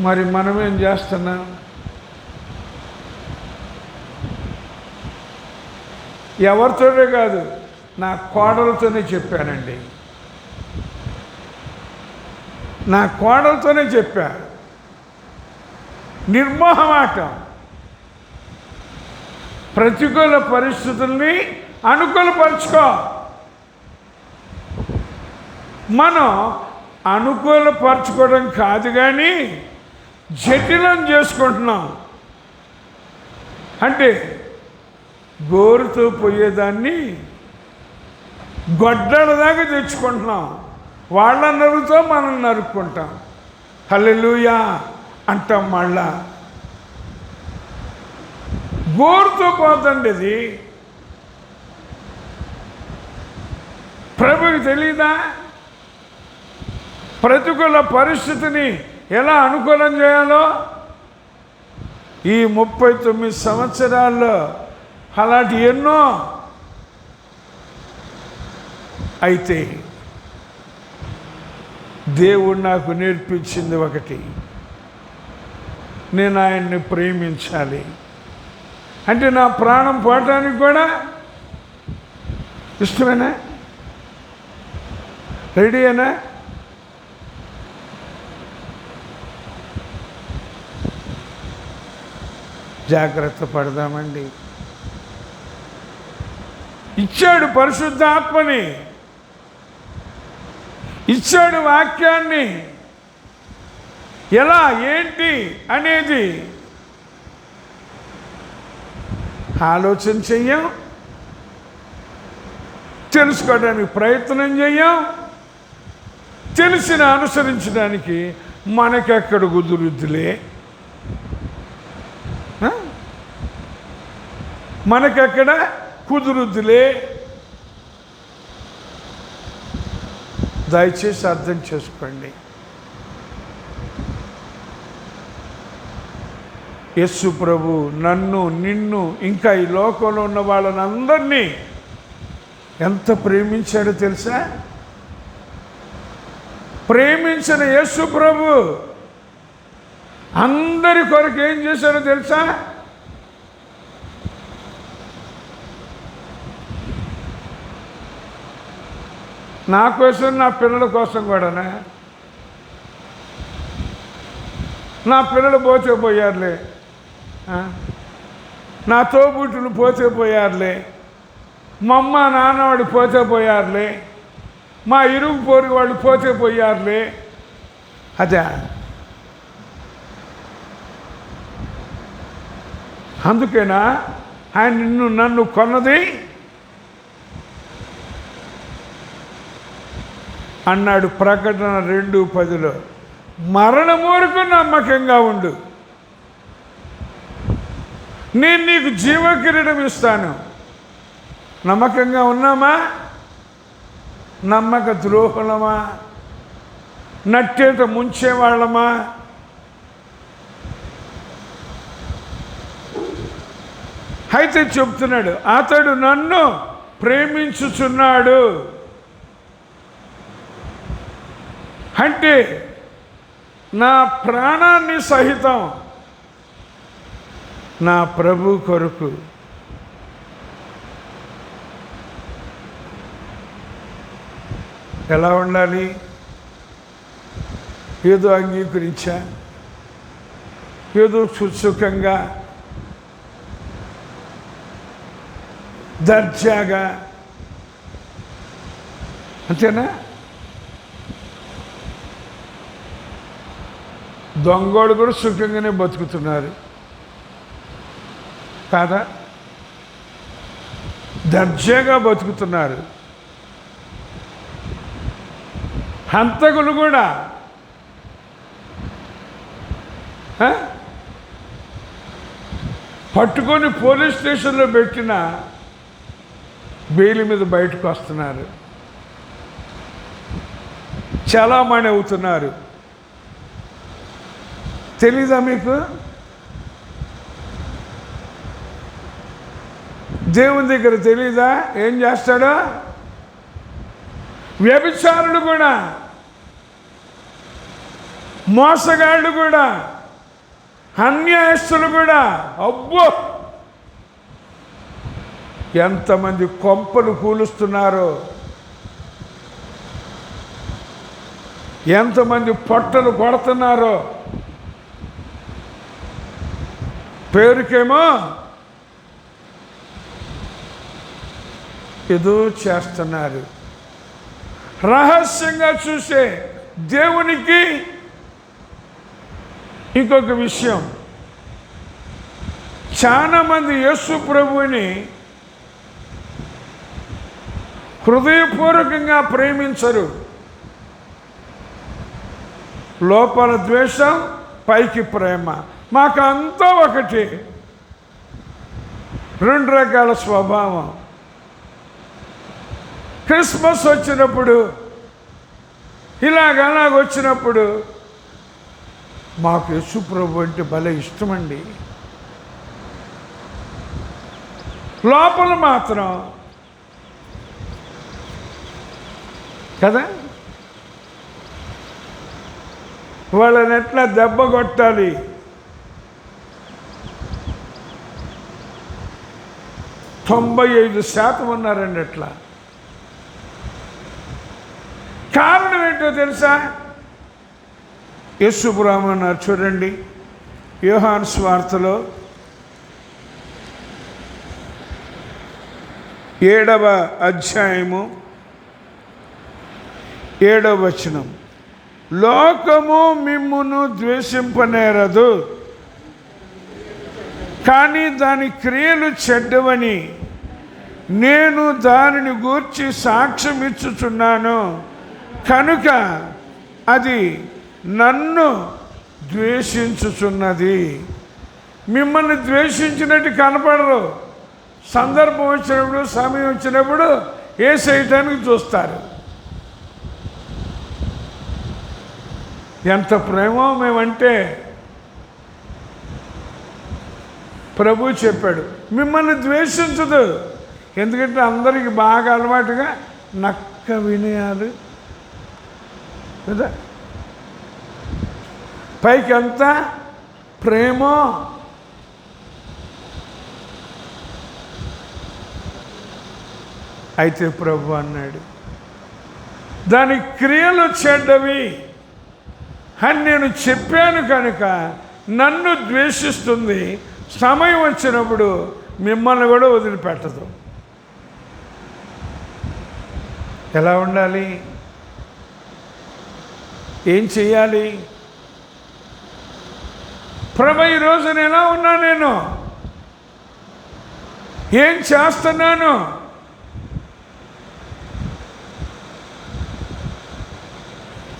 Speaker 1: మరి మనం ఏం చేస్తున్నాం? ఎవరితోనే కాదు, నా కోడలతోనే చెప్పానండి. నా కోడలతోనే చెప్పా, నిర్మోహమాటం. ప్రతికూల పరిస్థితుల్ని అనుకూలపరుచుకో. మనం అనుకూలపరచుకోవడం కాదు కానీ జటిలం చేసుకుంటున్నాం. అంటే గోరుతో పోయేదాన్ని గొడ్డల దాకా తెచ్చుకుంటున్నాం. వాళ్ళ నరుతో మనం నరుక్కుంటాం. హల్లెలూయా అంటాం. మళ్ళా గోరుతో పోతండి. ఇది ప్రభుకి తెలీదా? ప్రతికూల పరిస్థితిని ఎలా అనుకూలం చేయాలో ఈ 39 సంవత్సరాల్లో అలాంటి ఎన్నో. అయితే దేవుడు నాకు నేర్పించింది ఒకటి, నేను ఆయన్ని ప్రేమించాలి. అంటే నా ప్రాణం పోవటానికి కూడా ఇష్టమేనా? రెడీయేనా? జాగ్రత్త పడదామండి. ఇచ్చాడు పరిశుద్ధాత్మని, ఇచ్చాడు వాక్యాన్ని. ఎలా ఏంటి అనేది ఆలోచన చెయ్యం, తెలుసుకోవడానికి ప్రయత్నం చెయ్యం. తెలిసిన అనుసరించడానికి మనకెక్కడ కుదురుద్దులే, మనకెక్కడ కుదురుద్దులే. దయచేసి అర్థం చేసుకోండి. యేసు ప్రభు నన్ను, నిన్ను, ఇంకా ఈ లోకంలో ఉన్న వాళ్ళని అందరినీ ఎంత ప్రేమించాడో తెలుసా? ప్రేమించిన యేసు ప్రభు అందరి కొరకు ఏం చేశాడో తెలుసా? నా కోసం, నా పిల్లల కోసం కూడానా? నా పిల్లలు పోతే పోయారులే, నా తోబుట్టులు పోతే పోయారులే, మా అమ్మ నాన్నవాడు పోతే పోయారులే, మా ఇరుగు పోరు వాళ్ళు పోతే పోయారులే. అదే అందుకేనా ఆయన నిన్ను నన్ను కొన్నది అన్నాడు. ప్రకటన 2:10లో మరణం వరకు నమ్మకంగా ఉండు, నేను నీకు జీవకిరీటం ఇస్తాను. నమ్మకంగా ఉన్నామా? నమ్మక ద్రోహులమా, నట్టేట ముంచేవాళ్ళమా? అయితే చెప్తున్నాడు, అతడు నన్ను ప్రేమించుచున్నాడు. అంటే నా ప్రాణాన్ని సహితం నా ప్రభు కొరకు ఎలా ఉండాలి? ఏదో అంగీకరించా, ఏదో సుఖంగా దర్జాగా, అంతేనా? దొంగోడు కూడా సుఖంగానే బతుకుతున్నారు కాదా? దర్జాగా బతుకుతున్నారు. హంతకులు కూడా పట్టుకొని పోలీస్ స్టేషన్లో పెట్టిన బెయిల్ మీద బయటకు వస్తున్నారు, చలామణి అవుతున్నారు. తెలీదా మీకు? దేవుని దగ్గర తెలీదా ఏం చేస్తాడో? వ్యభిచారులు కూడా, మోసగాళ్ళు కూడా, అన్యాయస్తులు కూడా, అబ్బో ఎంతమంది కొంపలు కూలుస్తున్నారో, ఎంతమంది పొట్టలు కొడుతున్నారో. పేరుకేమో ఏదో చేస్తున్నారు. రహస్యంగా చూసే దేవునికి ఇంకొక విషయం, చాలామంది యేసు ప్రభువుని హృదయపూర్వకంగా ప్రేమించరు. లోపల ద్వేషం, పైకి ప్రేమ. మాకు అంతా ఒకటి. రెండు రకాల స్వభావం. క్రిస్మస్ వచ్చినప్పుడు, ఇలాగలాగొచ్చినప్పుడు మాకు యేసు ప్రభు అంటే భలే ఇష్టమండి. లోపల మాత్రం కదా, వాళ్ళని ఎట్లా దెబ్బ కొట్టాలి, తొంభై 95% ఉన్నారండి అట్లా. కారణం ఏంటో తెలుసా? యేసు ప్రభు అన్నారు చూడండి, యోహాను సువార్తలో 7వ అధ్యాయము 7వ వచనం, లోకము మిమ్మును ద్వేషింపనేరదు, కానీ దాని క్రియలు చెడ్డవని నేను దానిని గూర్చి సాక్ష్యం ఇచ్చుచున్నాను. కనుక అది నన్ను ద్వేషించుచున్నది. మిమ్మల్ని ద్వేషించినట్టు కనపడరు. సందర్భం వచ్చినప్పుడు, సమయం వచ్చినప్పుడు ఏ చేయటానికి చూస్తారు. ఎంత ప్రేమో మేమంటే. ప్రభు చెప్పాడు, మిమ్మల్ని ద్వేషించదు. ఎందుకంటే అందరికీ బాగా అలవాటుగా నక్క వినయాలు కదా, పైకి ఎంత ప్రేమో. అయితే ప్రభు అన్నాడు, దాని క్రియలు చెడ్డవి అని నేను చెప్పాను కనుక నన్ను ద్వేషిస్తుంది. సమయం వచ్చినప్పుడు మిమ్మల్ని కూడా వదిలిపెట్టదు. ఎలా ఉండాలి? ఏం చెయ్యాలి? ప్రభు ఈ రోజున ఎలా ఉన్నా, నేను ఏం చేస్తున్నాను?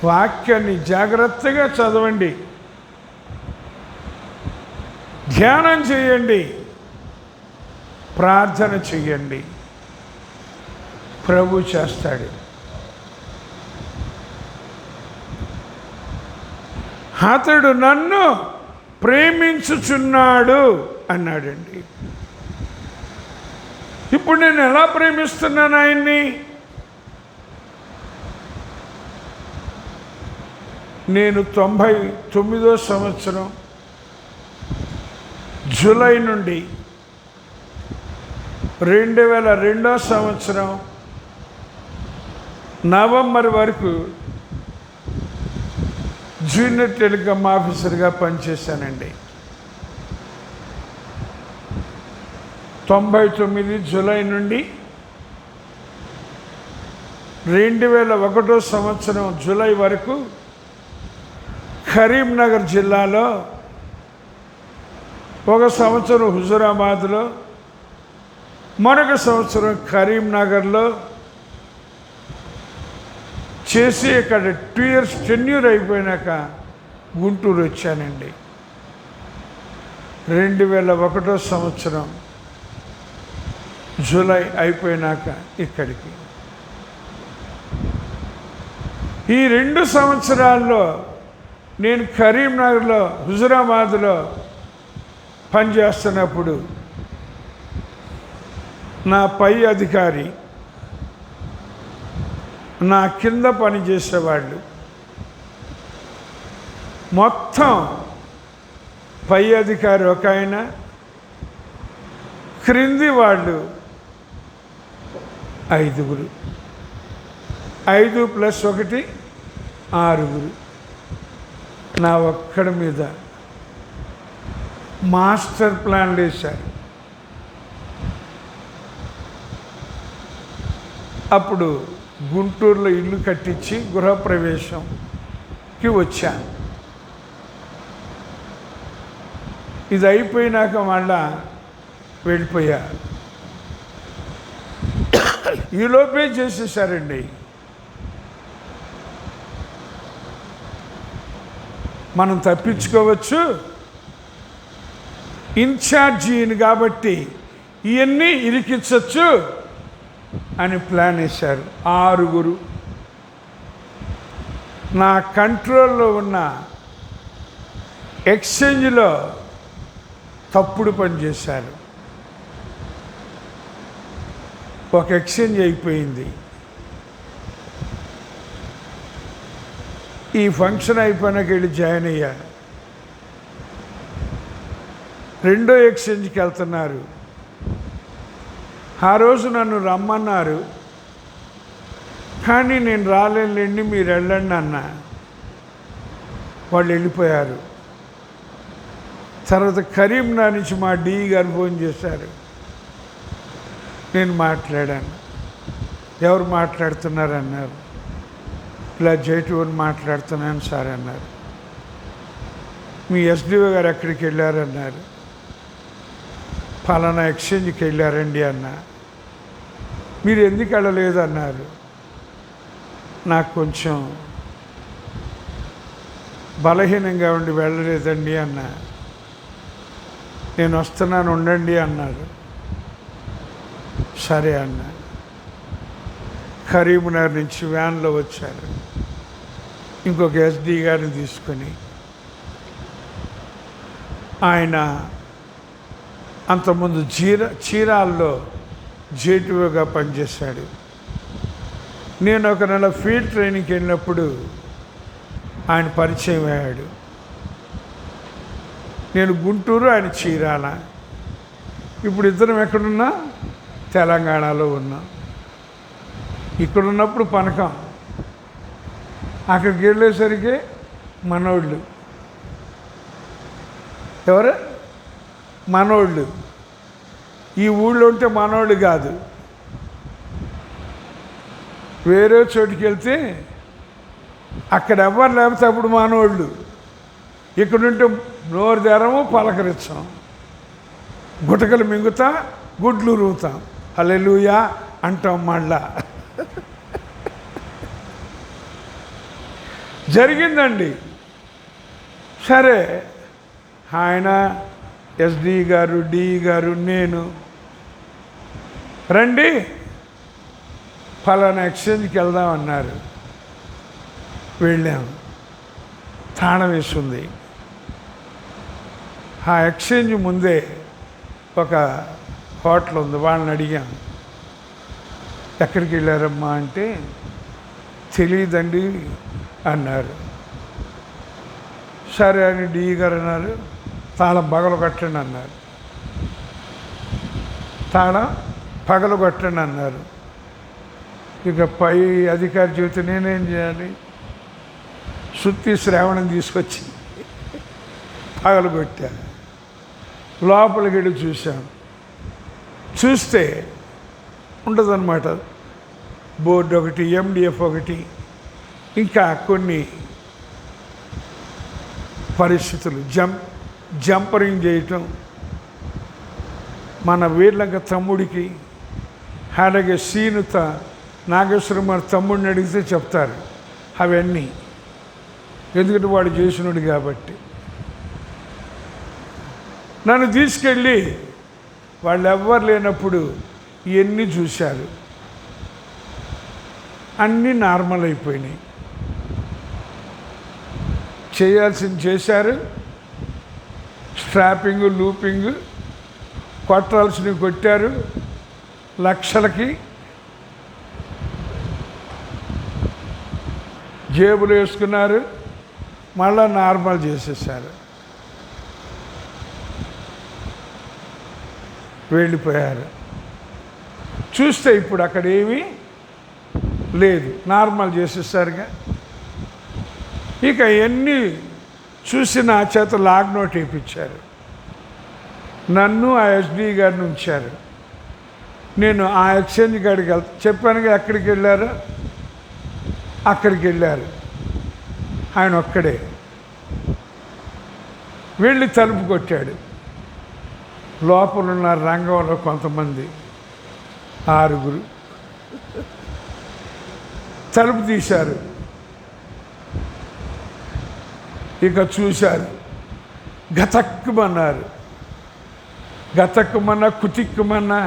Speaker 1: వాక్యాన్ని జాగ్రత్తగా చదవండి, ధ్యానం చేయండి, ప్రార్థన చెయ్యండి. ప్రభు చేస్తాడు. అతడు నన్ను ప్రేమించుచున్నాడు అన్నాడండి. ఇప్పుడు నేను ఎలా ప్రేమిస్తున్నాను ఆయన్ని? నేను 99వ సంవత్సరం జూలై నుండి 2002వ సంవత్సరం నవంబర్ వరకు జూనియర్ టెలికాం ఆఫీసర్గా పనిచేశానండి. 99 జూలై నుండి 2001 సంవత్సరం జూలై వరకు కరీంనగర్ జిల్లాలో, 1 సంవత్సరం హుజురాబాద్లో, మరొక సంవత్సరం కరీంనగర్లో చేసి ఇక్కడ 2 years టెన్యూర్ అయిపోయినాక గుంటూరు వచ్చానండి. 2001 సంవత్సరం జూలై అయిపోయినాక ఇక్కడికి. ఈ 2 సంవత్సరాల్లో నేను కరీంనగర్లో, హుజురాబాద్లో పనిచేస్తున్నప్పుడు నా పై అధికారి, నా కింద పనిచేసేవాళ్ళు మొత్తం పై అధికారి ఒక ఆయన, క్రింది వాళ్ళు 5, 5 + 1 6. నా ఒక్కడి మీద మాస్టర్ ప్లాన్లు వేశారు. అప్పుడు గుంటూరులో ఇల్లు కట్టించి గృహప్రవేశంకి వచ్చాను. ఇది అయిపోయినాక మళ్ళా వెళ్ళిపోయా. ఈలోపే చేసేసారండి. మనం తప్పించుకోవచ్చు, ఇన్ఛార్జీని కాబట్టి ఇవన్నీ ఇరికించవచ్చు అని ప్లాన్ వేశారు. 6 నా కంట్రోల్లో ఉన్న ఎక్స్చేంజ్లో తప్పుడు పని చేశారు. ఒక ఎక్స్చేంజ్ అయిపోయింది. ఈ ఫంక్షన్ అయిపోయినాక వెళ్ళి జాయిన్ అయ్యా. 2వ ఎక్స్చేంజ్కి వెళ్తున్నారు. ఆ రోజు నన్ను రమ్మన్నారు, కానీ నేను రాలేండి, మీరు వెళ్ళండి అన్నా. వాళ్ళు వెళ్ళిపోయారు. తర్వాత కరీంనగర్ నుంచి మా డిఈ గారు ఫోన్ చేశారు. నేను మాట్లాడాను. ఎవరు మాట్లాడుతున్నారు అన్నారు. ఇలా జైటూని మాట్లాడుతున్నాను సార్ అన్నారు. మీ ఎస్డిఓ గారు ఎక్కడికి వెళ్ళారన్నారు. ఫలానా ఎక్స్చేంజ్కి వెళ్ళారండి అన్న. మీరు ఎందుకు వెళ్ళలేదు అన్నారు. నాకు కొంచెం బలహీనంగా ఉండి వెళ్ళలేదండి అన్న. నేను వస్తున్నాను ఉండండి అన్నారు. సరే అన్న. కరీంనగర్ నుంచి వ్యాన్లో వచ్చారు. ఇంకొక ఎస్డి గారిని తీసుకొని, ఆయన అంతకుముందు చీరాల్లో జేటీఓగా పనిచేశాడు. నేను ఒక నెల ఫీల్డ్ ట్రైనింగ్కి వెళ్ళినప్పుడు ఆయన పరిచయం అయ్యాడు. నేను గుంటూరు, ఆయన చీరాల. ఇప్పుడు ఇద్దరం ఎక్కడున్నా తెలంగాణలో ఉన్నాం. ఇక్కడున్నప్పుడు పనకం, అక్కడికి వెళ్ళేసరికి మనోళ్ళు. ఎవరు? మనోళ్ళు. ఈ ఊళ్ళో ఉంటే మనోళ్ళు కాదు, వేరే చోటుకి వెళ్తే అక్కడ ఎవరు లేకపోతే అప్పుడు మనోళ్ళు. ఇక్కడుంటే నోరు తెరము, పలకరించాం, గుటకలు మింగుతా, గుడ్లు రూతాం, హల్లెలూయా అంటాం. మళ్ళా జరిగిందండి. సరే, ఆయన ఎస్డి గారు, డిఈ గారు, నేను రండి ఫలానా ఎక్స్చేంజ్కి వెళ్దామన్నారు. వెళ్ళాము. తాళం వేసి ఉంది. ఆ ఎక్స్చేంజ్ ముందే ఒక హోటల్ ఉంది. వాళ్ళని అడిగాం, ఎక్కడికి వెళ్ళారమ్మా అంటే తెలియదండి అన్నారు. సరే అని డి గారు అన్నారు, తాళం పగలు కట్టండి అన్నారు. తాళం పగలు కొట్టండి అన్నారు. ఇక పై అధికారి చెబితే నేనేం చేయాలి? శుద్ధి శ్రావణం తీసుకొచ్చి పగలు కొట్టా. లోపలికి వెళ్ళి చూశాను. చూస్తే ఉండదన్నమాట. బోర్డు ఒకటి, ఎండిఎఫ్ ఒకటి, ఇంకా కొన్ని పరిస్థితులు. జంపరింగ్ చేయటం, మన వీర్లంక తమ్ముడికి, అలాగే సీనుత నాగేశ్వరమ్మ తమ్ముడిని అడిగితే చెప్తారు అవన్నీ, ఎందుకంటే వాడు చేసినోడు కాబట్టి. నన్ను తీసుకెళ్ళి వాళ్ళు ఎవ్వరు లేనప్పుడు ఇవన్నీ చూశారు. అన్నీ నార్మల్ అయిపోయినాయి. చేయాల్సింది చేశారు. స్ట్రాపింగ్, లూపింగ్, కొట్టాల్సినవి కొట్టారు. లక్షలకి జేబులు వేసుకున్నారు. మళ్ళా నార్మల్ చేసేసారు, వెళ్ళిపోయారు. చూస్తే ఇప్పుడు అక్కడ ఏమీ లేదు, నార్మల్ చేసేసారుగా. ఇక ఎన్ని చూసి నా చేత లాగ్ నోట్ వేయించారు. నన్ను ఆ ఎస్డి గారిని ఉంచారు. నేను ఆ ఎక్స్చేంజ్ కాడికి చెప్పానుగా, ఎక్కడికి వెళ్ళారు? అక్కడికి వెళ్ళారు. ఆయన ఒక్కడే వెళ్ళి తలుపు కొట్టాడు. లోపల ఉన్న రంగంలో కొంతమంది 6 తలుపు తీశారు. ఇక చూశారు. గతక్కుమన్నారు. గతక్కుమన్నా కుతిక్కుమన్నా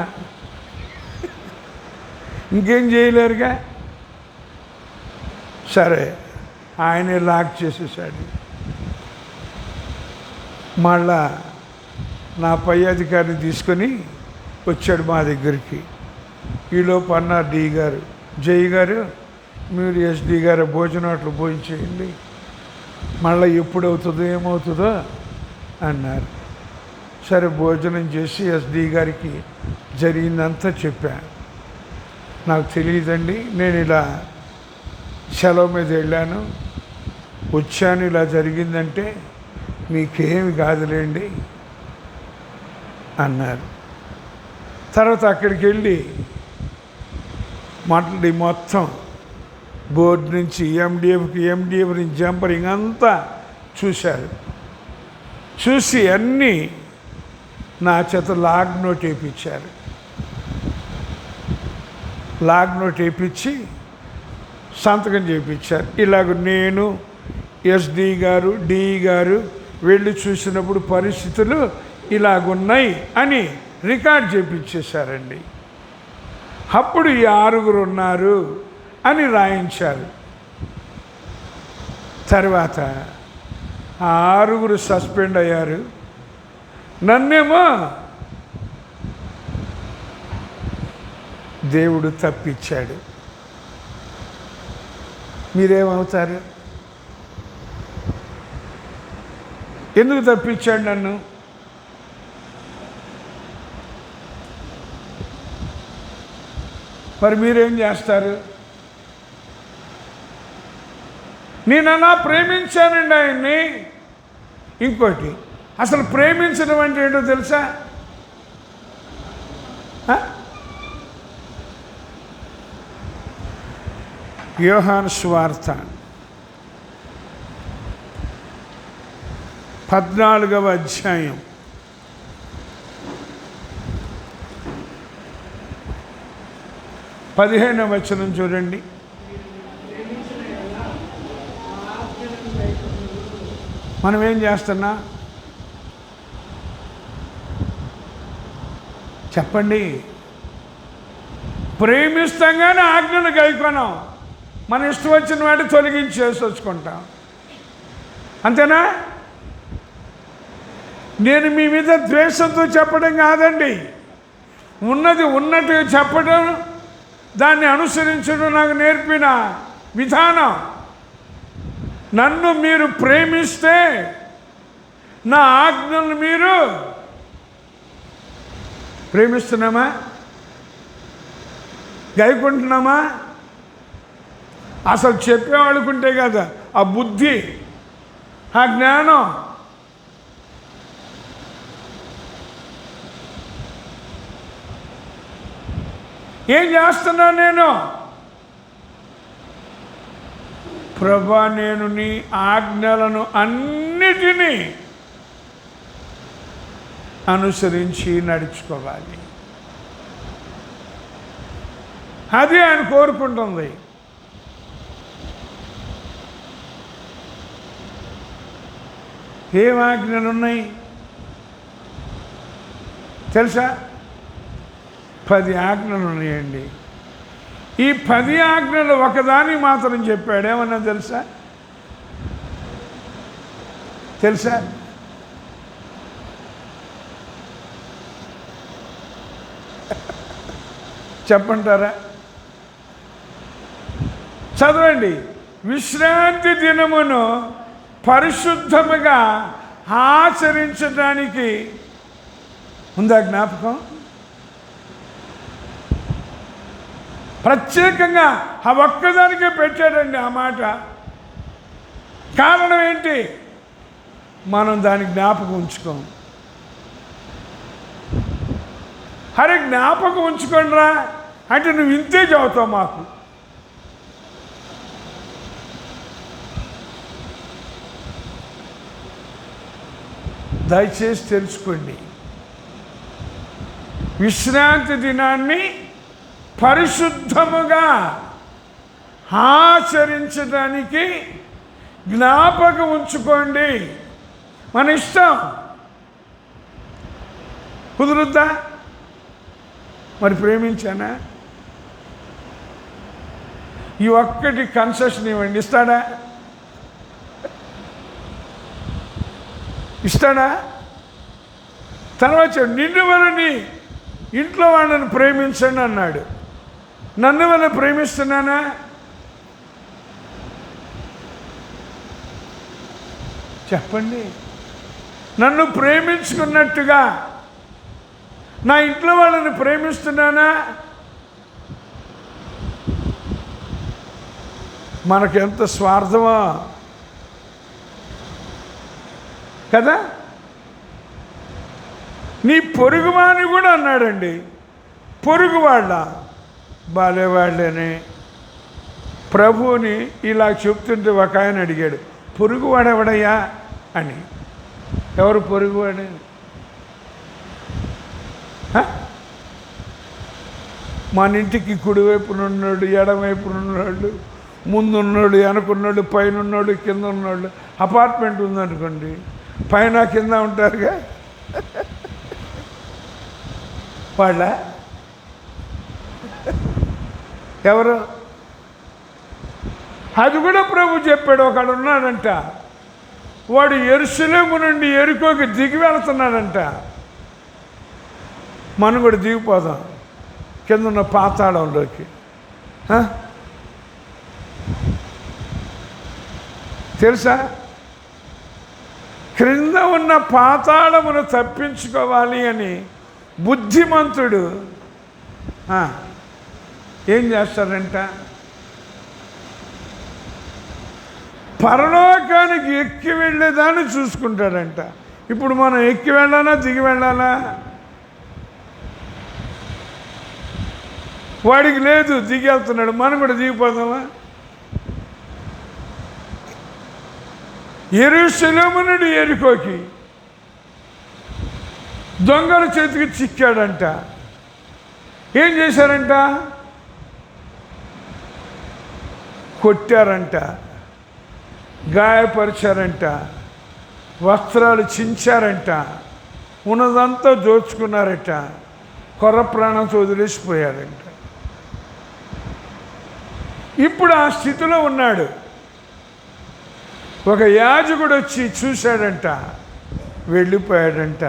Speaker 1: ఇంకేం చేయలేరుగా. సరే, ఆయనే లాక్ చేసేసాడు. మళ్ళా నా పై అధికారిని తీసుకొని వచ్చాడు మా దగ్గరికి. ఈలోపు అన్నారు డి గారు, జై గారు, మీరు ఎస్డి గారు భోజనాట్లు భోజనం, మళ్ళీ ఎప్పుడవుతుందో ఏమవుతుందో అన్నారు. సరే, భోజనం చేసి ఎస్డి గారికి జరిగిందంతా చెప్పాను. నాకు తెలియదండి, నేను ఇలా సెలవు మీద వెళ్ళాను, వచ్చాను, ఇలా జరిగిందంటే మీకేమి కాదులేండి అన్నారు. తర్వాత అక్కడికి వెళ్ళి మాట్లాడి మొత్తం బోర్డు నుంచి ఎండిఎఫ్ నుంచి జంపరింగ్ అంతా చూశారు. చూసి అన్నీ నా చేత లాగ్ నోట్ వేయించారు. లాగ్ నోట్ వేయించి సంతకం చేయించారు. ఇలాగ నేను, ఎస్డి గారు, డి గారు వెళ్ళి చూసినప్పుడు పరిస్థితులు ఇలాగున్నాయి అని రికార్డ్ చేయించేశారండి. అప్పుడు ఈ 6 ఉన్నారు అని రాయించారు. తర్వాత ఆ 6 సస్పెండ్ అయ్యారు. నన్నేమో దేవుడు తప్పించాడు. మీరేమవుతారు? ఎందుకు తప్పించాడు నన్ను? మరి మీరేం చేస్తారు? నేనన్నా ప్రేమించానండి ఆయన్ని. ఇంకోటి, అసలు ప్రేమించడం అంటే ఏంటో తెలుసా? యోహాను సువార్త 14వ అధ్యాయం 15వ వచనం చూడండి. మనం ఏం చేస్తున్నా చెప్పండి? ప్రేమిస్తాగానే ఆజ్ఞను గైకొనం. మన ఇష్టం వచ్చిన వాటి తొలగించేసి వచ్చుకుంటాం. అంతేనా? నేను మీ మీద ద్వేషంతో చెప్పడం కాదండి, ఉన్నది ఉన్నట్టుగా చెప్పడం, దాన్ని అనుసరించడం నాకు నేర్పిన విధానం. నన్ను మీరు ప్రేమిస్తే నా ఆజ్ఞలను మీరు ప్రేమిస్తున్నామా, గైకుంటున్నామా? అసలు చెప్పేవాళ్ళకుంటే కదా ఆ బుద్ధి, ఆ జ్ఞానం. ఏం చేస్తున్నాను నేను? ప్రభా, నేను నీ ఆజ్ఞలను అన్నిటినీ అనుసరించి నడుచుకోవాలి. అది ఆయన కోరుకుంటుంది. ఏం ఆజ్ఞలు ఉన్నాయి తెలుసా? 10 ఆజ్ఞలు ఉన్నాయండి. ఈ 10 ఆజ్ఞలు ఒకదాని మాత్రం చెప్పాడు. ఏమన్నా తెలుసా? చెప్పంటారా? చదవండి. విశ్రాంతి దినమును పరిశుద్ధముగా ఆచరించడానికి ఉందా జ్ఞాపకం? ప్రత్యేకంగా ఆ ఒక్కదానికే పెట్టాడండి ఆ మాట. కారణం ఏంటి? మనం దాని జ్ఞాపకం ఉంచుకోం. అరే జ్ఞాపకం ఉంచుకోండిరా అంటే నువ్వు ఇంతే చదువుతావు మాకు. దయచేసి తెలుసుకోండి, విశ్రాంతి దినాన్ని పరిశుద్ధముగా ఆచరించడానికి జ్ఞాపకం ఉంచుకోండి. మన ఇష్టం. కుదురుద్దా? మరి ప్రేమించానా? ఈ ఒక్కటి కన్సెషన్ ఇవ్వండి, ఇస్తాడా? తర్వాత నిన్ను వలని ఇంట్లో వాళ్ళని ప్రేమించండి అన్నాడు. నన్ను వల్ల ప్రేమిస్తున్నానా? చెప్పండి. నన్ను ప్రేమించుకున్నట్టుగా నా ఇంట్లో వాళ్ళని ప్రేమిస్తున్నానా? మనకెంత స్వార్థమా కదా. నీ పొరుగువాని కూడా అన్నాడండి. పొరుగువాళ్ళ బాలేవాళ్ళని ప్రభువుని ఇలా చెప్తుంటే ఒక ఆయన అడిగాడు, పొరుగువాడెవడయ్యా అని. ఎవరు పొరుగువాడు? మన ఇంటికి కుడివైపునున్నాడు, ఎడమవైపునున్నాడు, ముందున్నాడు, వెనకున్నాడు, పైన ఉన్నాడు, కింద ఉన్నాడు. అపార్ట్మెంట్ ఉందనుకోండి, పైన కింద ఉంటారుగా వాళ్ళ. ఎవరు? అది కూడా ప్రభు చెప్పాడు. ఒకడు ఉన్నాడంట, వాడు యెరూషలేము నుండి యెరికోకి దిగి వెళుతున్నాడంట. మనం కూడా దిగిపోదాం కింద ఉన్న పాతాళంలోకి. తెలుసా? క్రింద ఉన్న పాతాళమును తప్పించుకోవాలి అని బుద్ధిమంతుడు ఏం చేస్తాడంట? పరలోకానికి ఎక్కి వెళ్ళేదాన్ని చూసుకుంటాడంట. ఇప్పుడు మనం ఎక్కి వెళ్ళాలా, దిగి వెళ్ళాలా? వాడికి లేదు, దిగి వెళ్తున్నాడు. మనం కూడా దిగిపోదామా? యెరూషలేము నుండి యెరికోకి దొంగల చేతికి చిక్కాడంట. ఏం చేశారంట? కొట్టారంట, గాయపరిచారంట, వస్త్రాలు చించారంట, ఉన్నదంతా దోచుకున్నారట, కొర్ర ప్రాణంతో వదిలేసిపోయాడంట. ఇప్పుడు ఆ స్థితిలో ఉన్నాడు. ఒక యాజకుడు వచ్చి చూశాడంట, వెళ్ళిపోయాడంట.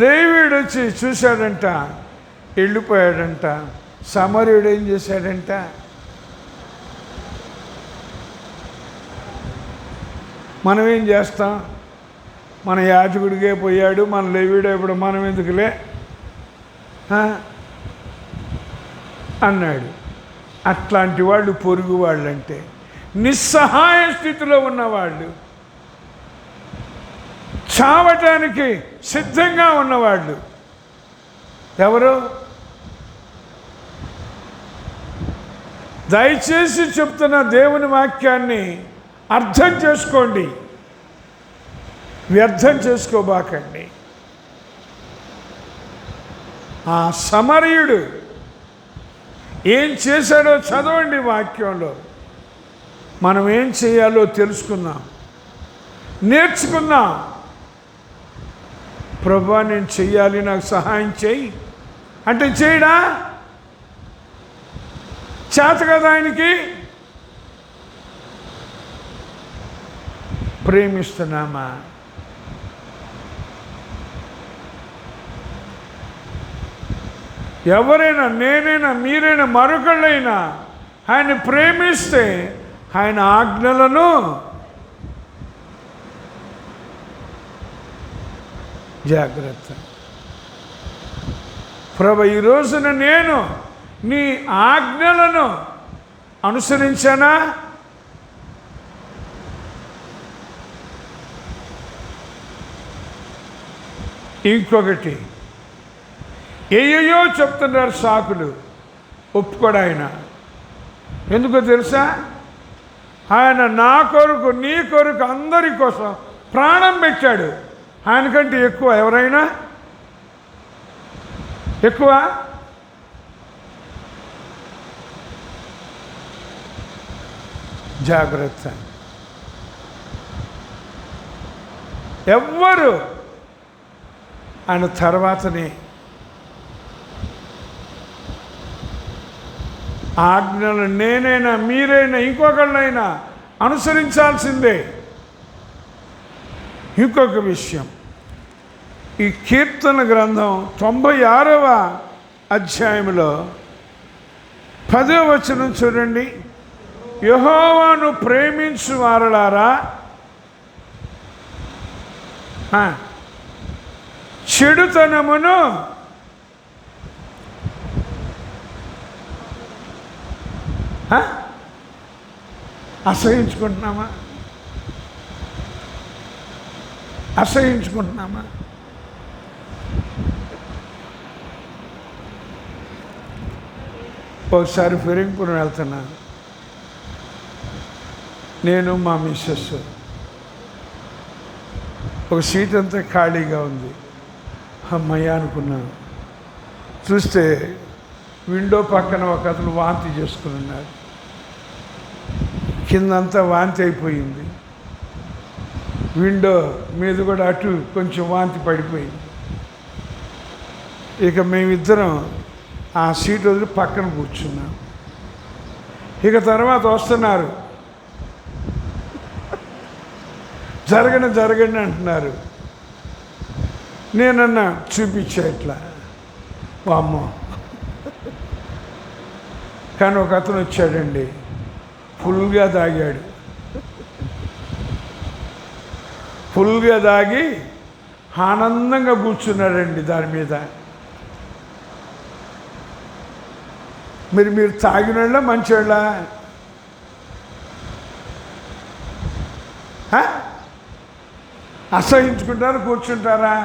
Speaker 1: లేవీయుడు వచ్చి చూశాడంట, వెళ్ళిపోయాడంట. సమరయుడు ఏం చేశాడంట? మనం ఏం చేస్తాం? మన యాజకుడికే పోయాడు, మన లేవీయుడు ఇప్పుడు మనం ఎందుకులే అన్నాడు. అట్లాంటి వాళ్ళు పొరుగు వాళ్ళంటే నిస్సహాయ స్థితిలో ఉన్నవాళ్ళు, చావటానికి సిద్ధంగా ఉన్నవాళ్ళు ఎవరు? దయచేసి చెప్తున్న దేవుని వాక్యాన్ని అర్థం చేసుకోండి, వ్యర్థం చేసుకోబాకండి. ఆ సమరయుడు ఏం చేశాడో చదవండి వాక్యంలో. మనం ఏం చేయాలో తెలుసుకుందాం, నేర్చుకుందాం. ప్రభువా నేను చెయ్యాలి, నాకు సహాయం చేయి అంటే చేయడా? చేత కదా ఆయనకి? ప్రేమిస్తున్నామా? ఎవరైనా, నేనైనా, మీరైనా, మరొకళ్ళైనా ఆయన ప్రేమిస్తే ఆయన ఆజ్ఞలను జాగ్రత్త. ప్రభు ఈ రోజున నేను నీ ఆజ్ఞలను అనుసరించానా? ఇంకొకటి, ఏయో చెప్తున్నారు సాకులు, ఒప్పుకోడు ఆయన. ఎందుకో తెలుసా? ఆయన నా కొరకు, నీ కొరకు, అందరి కోసం ప్రాణం పెట్టాడు. ఆయనకంటే ఎక్కువ ఎవరైనా? ఎక్కువ? జాగ్రత్త. ఎవ్వరు ఆయన తర్వాతనే ఆజ్ఞలు నేనైనా, మీరైనా, ఇంకొకళ్ళైనా అనుసరించాల్సిందే. ఇంకొక విషయం, ఈ కీర్తన గ్రంథం 96వ అధ్యాయంలో 10వ వచనం చూడండి. యెహోవాను ప్రేమించు వారలారా, చెడుతనమును అసహించుకుంటున్నామా? అసహించుకుంటున్నామా? ఒకసారి ఫిరింగ్పురం వెళ్తున్నాను, నేను మా మిస్సెస్. ఒక సీట్ అంతా ఖాళీగా ఉంది. అమ్మయ్య అనుకున్నాను. చూస్తే విండో పక్కన ఒక అతను వాంతి చేసుకుని ఉన్నాడు. కిందంతా వాంతి అయిపోయింది, విండో మీద కూడా అటు కొంచెం వాంతి పడిపోయింది. ఇక మేమిద్దరం ఆ సీట్ వదిలి పక్కన కూర్చున్నాం. ఇక తర్వాత వస్తున్నారు, జరగండి జరగండి అంటున్నారు. నేనన్నా చూపించా ఇట్లా, వామ్మో. కానీ ఒక అతను వచ్చాడండి, ఫుల్గా తాగాడు. ఫుల్గా తాగి ఆనందంగా కూర్చున్నాడండి దాని మీద. మీరు తాగినోళ్ళ మంచోళ్ళ? అసహించుకుంటారా, కూర్చుంటారా?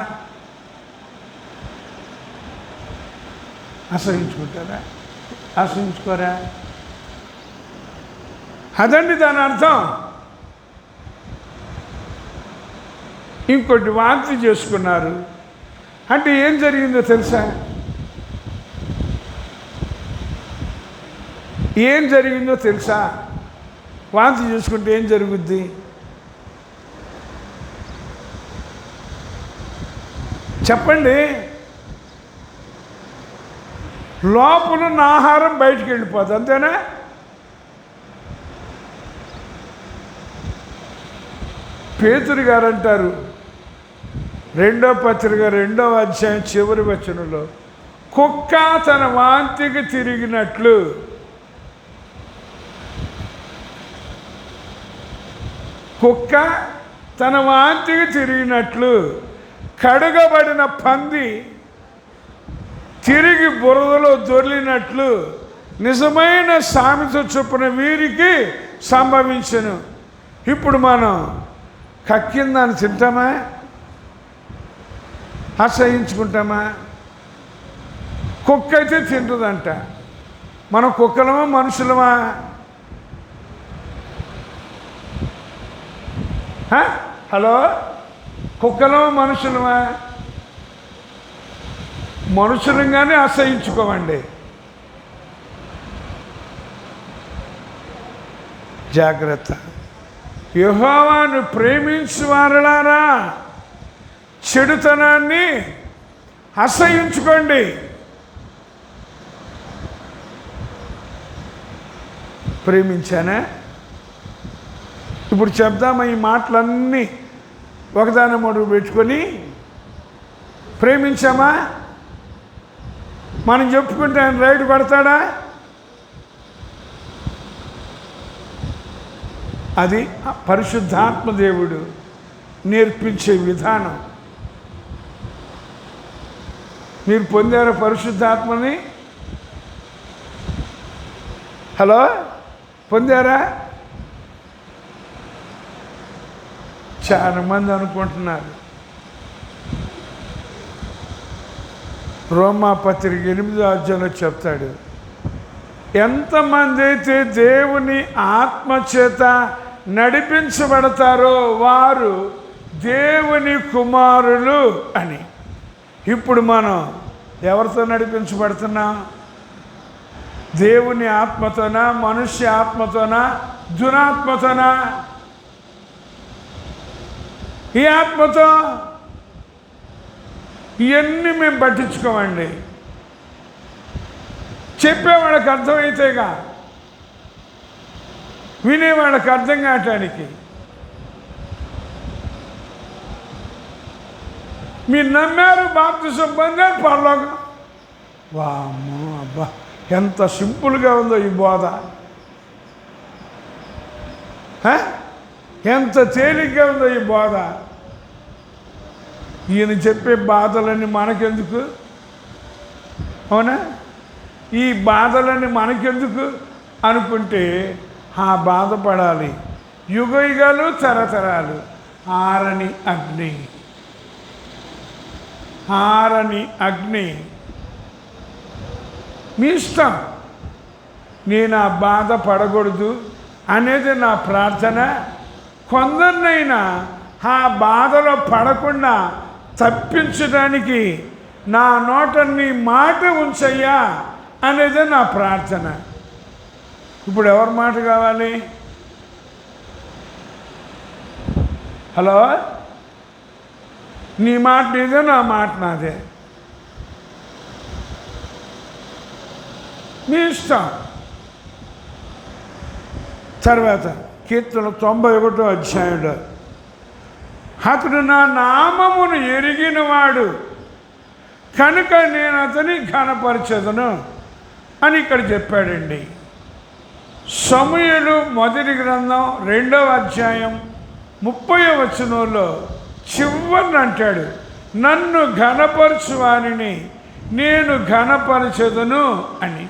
Speaker 1: అసహించుకుంటారా, అసహించుకోరా? అదండి దాని అర్థం. ఇంకోటి వాంతి చేసుకున్నారు అంటే ఏం జరిగిందో తెలుసా? ఏం జరిగిందో తెలుసా? వాంతి చేసుకుంటే ఏం జరుగుద్ది? చెప్పండి. లోపల ఉన్న ఆహారం బయటికి వెళ్ళిపోతుంది, అంతేనా? పేతురు గారు అంటారు 2వ పత్రిక 2వ అధ్యాయం చివరి వచనంలో, కుక్క తన వాంతికి తిరిగినట్లు కుక్క తన వాంతికి తిరిగినట్లు కడగబడిన పంది తిరిగి బురదలో దొర్లినట్లు నిజమైన సామెత చొప్పున వీరికి సంభవించెను. ఇప్పుడు మనం కక్కిందాన్ని తింటామా, అసహించుకుంటామా? కుక్క అయితే తింటుందంట. మనం కుక్కలమా మనుషులమా? హలో, కుక్కలమా మనుషులమా? మనుషులంగానే అసహించుకోమండి. జాగ్రత్త. యెహోవాను ప్రేమించు వారలారా, చెడుతనాన్ని అసహించుకోండి. ప్రేమించానా? ఇప్పుడు చెప్దామా ఈ మాటలన్నీ ఒకదాని మొదలు పెట్టుకొని? ప్రేమించామా? మనం చెప్పుకుంటే ఆయన రైడ్ పడతాడా? అది పరిశుద్ధాత్మ దేవుడు నేర్పించే విధానం. మీరు పొందారా పరిశుద్ధాత్మని? హలో, పొందారా? చాలా మంది అనుకుంటున్నారు. రోమా పత్రిక 8వ అధ్యాయంలో చెప్తాడు, ఎంతమంది అయితే దేవుని ఆత్మచేత నడిపించబడతారో వారు దేవుని కుమారులు అని. ఇప్పుడు మనం ఎవరితో నడిపించబడుతున్నాం? దేవుని ఆత్మతోనా, మనుష్య ఆత్మతోనా, దురాత్మతోనా? ఈ ఆత్మతో. ఇవన్నీ మేము పట్టించుకోమండి. చెప్పేవాళ్ళకి అర్థమైతేగా, వినేవాళ్ళకి అర్థం కావటానికి. మీరు నమ్మారు, బాప్తిసం పొందారు, పరలోకం. వామ్మో, అబ్బా, ఎంత సింపుల్గా ఉందో ఈ బోధ. ఎంత తేలిగ్గా ఉందో ఈ బోధ. ఈయన చెప్పే బాధలన్నీ మనకెందుకు? అవునా? ఈ బాధలన్నీ మనకెందుకు అనుకుంటే ఆ బాధపడాలి. యుగయుగాలు తరతరాలు ఆరని అగ్ని, ఆరని అగ్ని. మీ ఇష్టం. నేను ఆ బాధ పడకూడదు అనేది నా ప్రార్థన. కొందరినైనా ఆ బాధలో పడకుండా తప్పించడానికి నా నోట నీ మాట ఉంచయ్యా అనేది నా ప్రార్థన. ఇప్పుడు ఎవరి మాట కావాలి? హలో, నీ మాట నీదే, నా మాట నాదే. మీ ఇష్టం. తర్వాత కీర్తన 91వ అధ్యాయంలో, అతడు నా నామమును ఎరిగినవాడు కనుక నేను అతని ఘనపరచెదను అని ఇక్కడ చెప్పాడండి. సమూయేలు మొదటి గ్రంథం 2వ అధ్యాయం 30వ వచనంలో చివరిని అంటాడు, నన్ను ఘనపరచు వారిని నేను ఘనపరచెదను అని.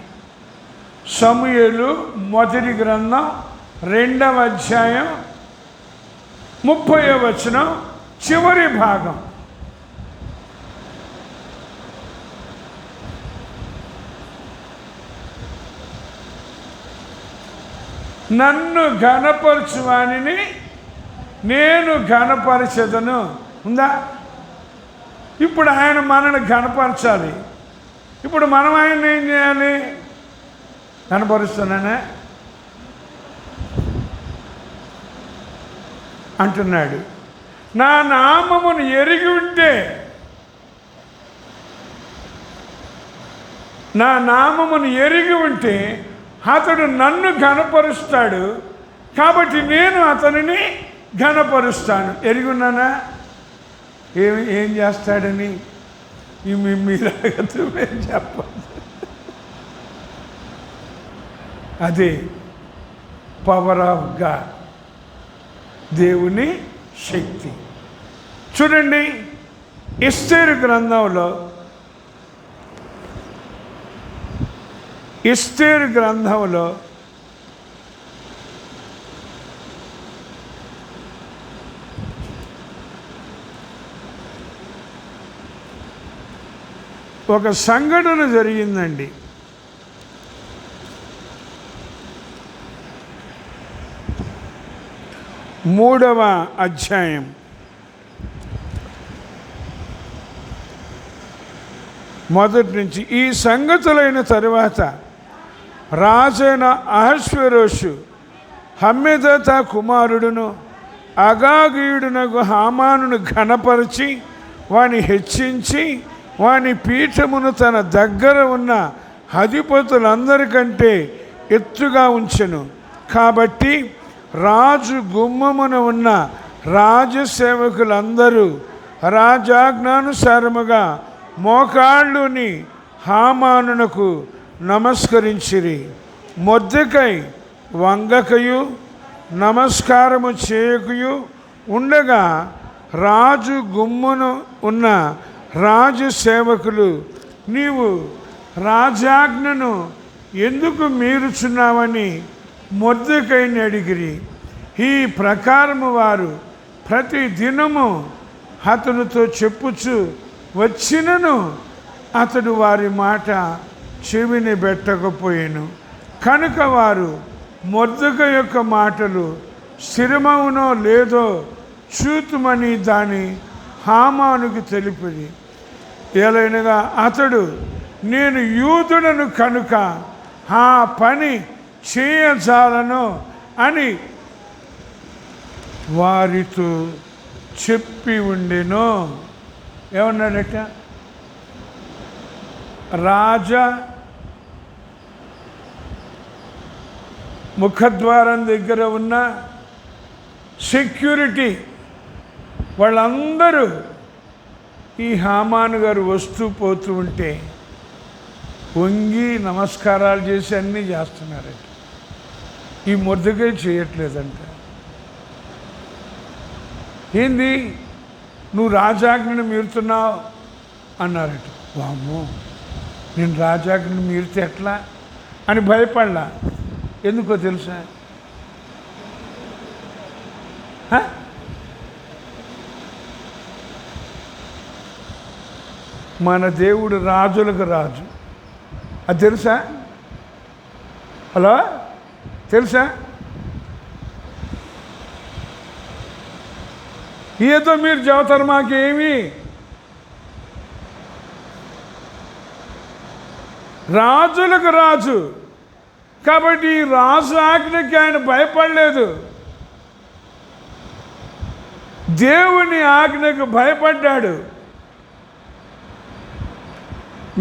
Speaker 1: సమూయేలు మొదటి గ్రంథం 2వ అధ్యాయం 30వ వచనం చివరి భాగం. నన్ను ఘనపరచు వానిని నేను ఘనపరచెదను ఉందా? ఇప్పుడు ఆయన మనల్ని ఘనపరచాలి. ఇప్పుడు మనం ఆయన ఏం చేయాలి? ఘనపరుస్తున్నానే అంటున్నాడు. నా నామమును ఎరిగి ఉంటే, నా నామమును ఎరిగి ఉంటే అతడు నన్ను ఘనపరుస్తాడు. కాబట్టి నేను అతనిని ఘనపరుస్తాను. ఎరుగున్నానా ఏం చేస్తాడని మీలాగతో ఏం చెప్పదు. అదే పవర్ ఆఫ్ గాడ్, దేవుని శక్తి. చూడండి, ఎస్తేరు గ్రంథంలో ఒక సంఘటన జరిగిందండి. మూడవ అధ్యాయం మొదటి నుంచి. ఈ సంగతులైన తరువాత రాజైన అహష్వేరోషు హమ్మెదాతా కుమారుడును అగాగీయుడునగు హామానును ఘనపరిచి వాని హెచ్చించి వాని పీఠమును తన దగ్గర ఉన్న అధిపతులందరికంటే ఎత్తుగా ఉంచెను. కాబట్టి రాజు గుమ్మమున ఉన్న రాజసేవకులందరూ రాజాజ్ఞానుసారముగా మోకాళ్ళుని హామానునకు నమస్కరించిరి. మొర్దెకై వంగకయు నమస్కారము చేయకయు ఉండగా రాజు గుమ్మను ఉన్న రాజు సేవకులు, నీవు రాజాజ్ఞను ఎందుకు మీరుచున్నావని మొర్దెకైని అడిగిరి. ఈ ప్రకారము వారు ప్రతి దినము అతనితో చెప్పుచు వచ్చినను అతడు వారి మాట చెవిని పెట్టకపోయాను. కనుక వారు మొర్దెకై యొక్క మాటలు స్థిరమవునో లేదో చూతుమని దాని హామానుకు తెలిపిరి. ఏలైనగా అతడు, నేను యూదుడను కనుక ఆ పని చేయజాలను అని వారితో చెప్పి ఉండెను. ఏమన్నాడట? రాజా ముఖద్వారం దగ్గర ఉన్న సెక్యూరిటీ వాళ్ళందరూ ఈ హామాను గారు వస్తూ పోతూ ఉంటే వంగి నమస్కారాలు చేసి అన్నీ చేస్తున్నారట. ఈ మొర్దెకై చేయట్లేదంట. ఏంది నువ్వు రాజాజ్ఞను మీరుతున్నావు అన్నారట. వామ్మో, నేను రాజాజ్ఞను మీరితే ఎట్లా అని భయపడలా. ఎందుకో తెలుసా? మన దేవుడు రాజులకు రాజు. అది తెలుసా? హలో, తెలుసా? ఏదో మీరు చెబుతారు మాకేమి. రాజులకు రాజు కాబట్టి ఈ రాజు ఆజ్ఞకి ఆయన భయపడలేదు. దేవుని ఆజ్ఞకు భయపడ్డాడు.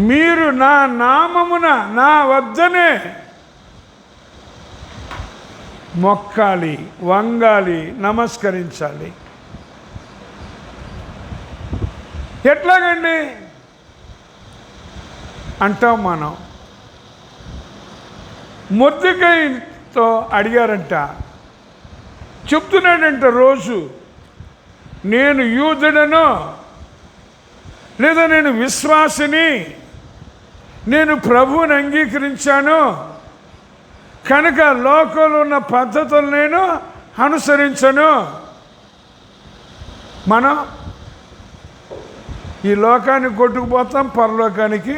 Speaker 1: మీరు నా నామమున నా వద్దనే మొక్కాలి, వంగాలి, నమస్కరించాలి. ఎట్లాగండి అంటాం మనం. మొర్దెకైతో అడిగారంట, చెప్తున్నాడంట రోజు, నేను యూదుడను, లేదా నేను విశ్వాసిని, నేను ప్రభువుని అంగీకరించాను కనుక లోకంలో ఉన్న పద్ధతులు నేను అనుసరించను. మనం ఈ లోకానికి కొట్టుకుపోతాం, పరలోకానికి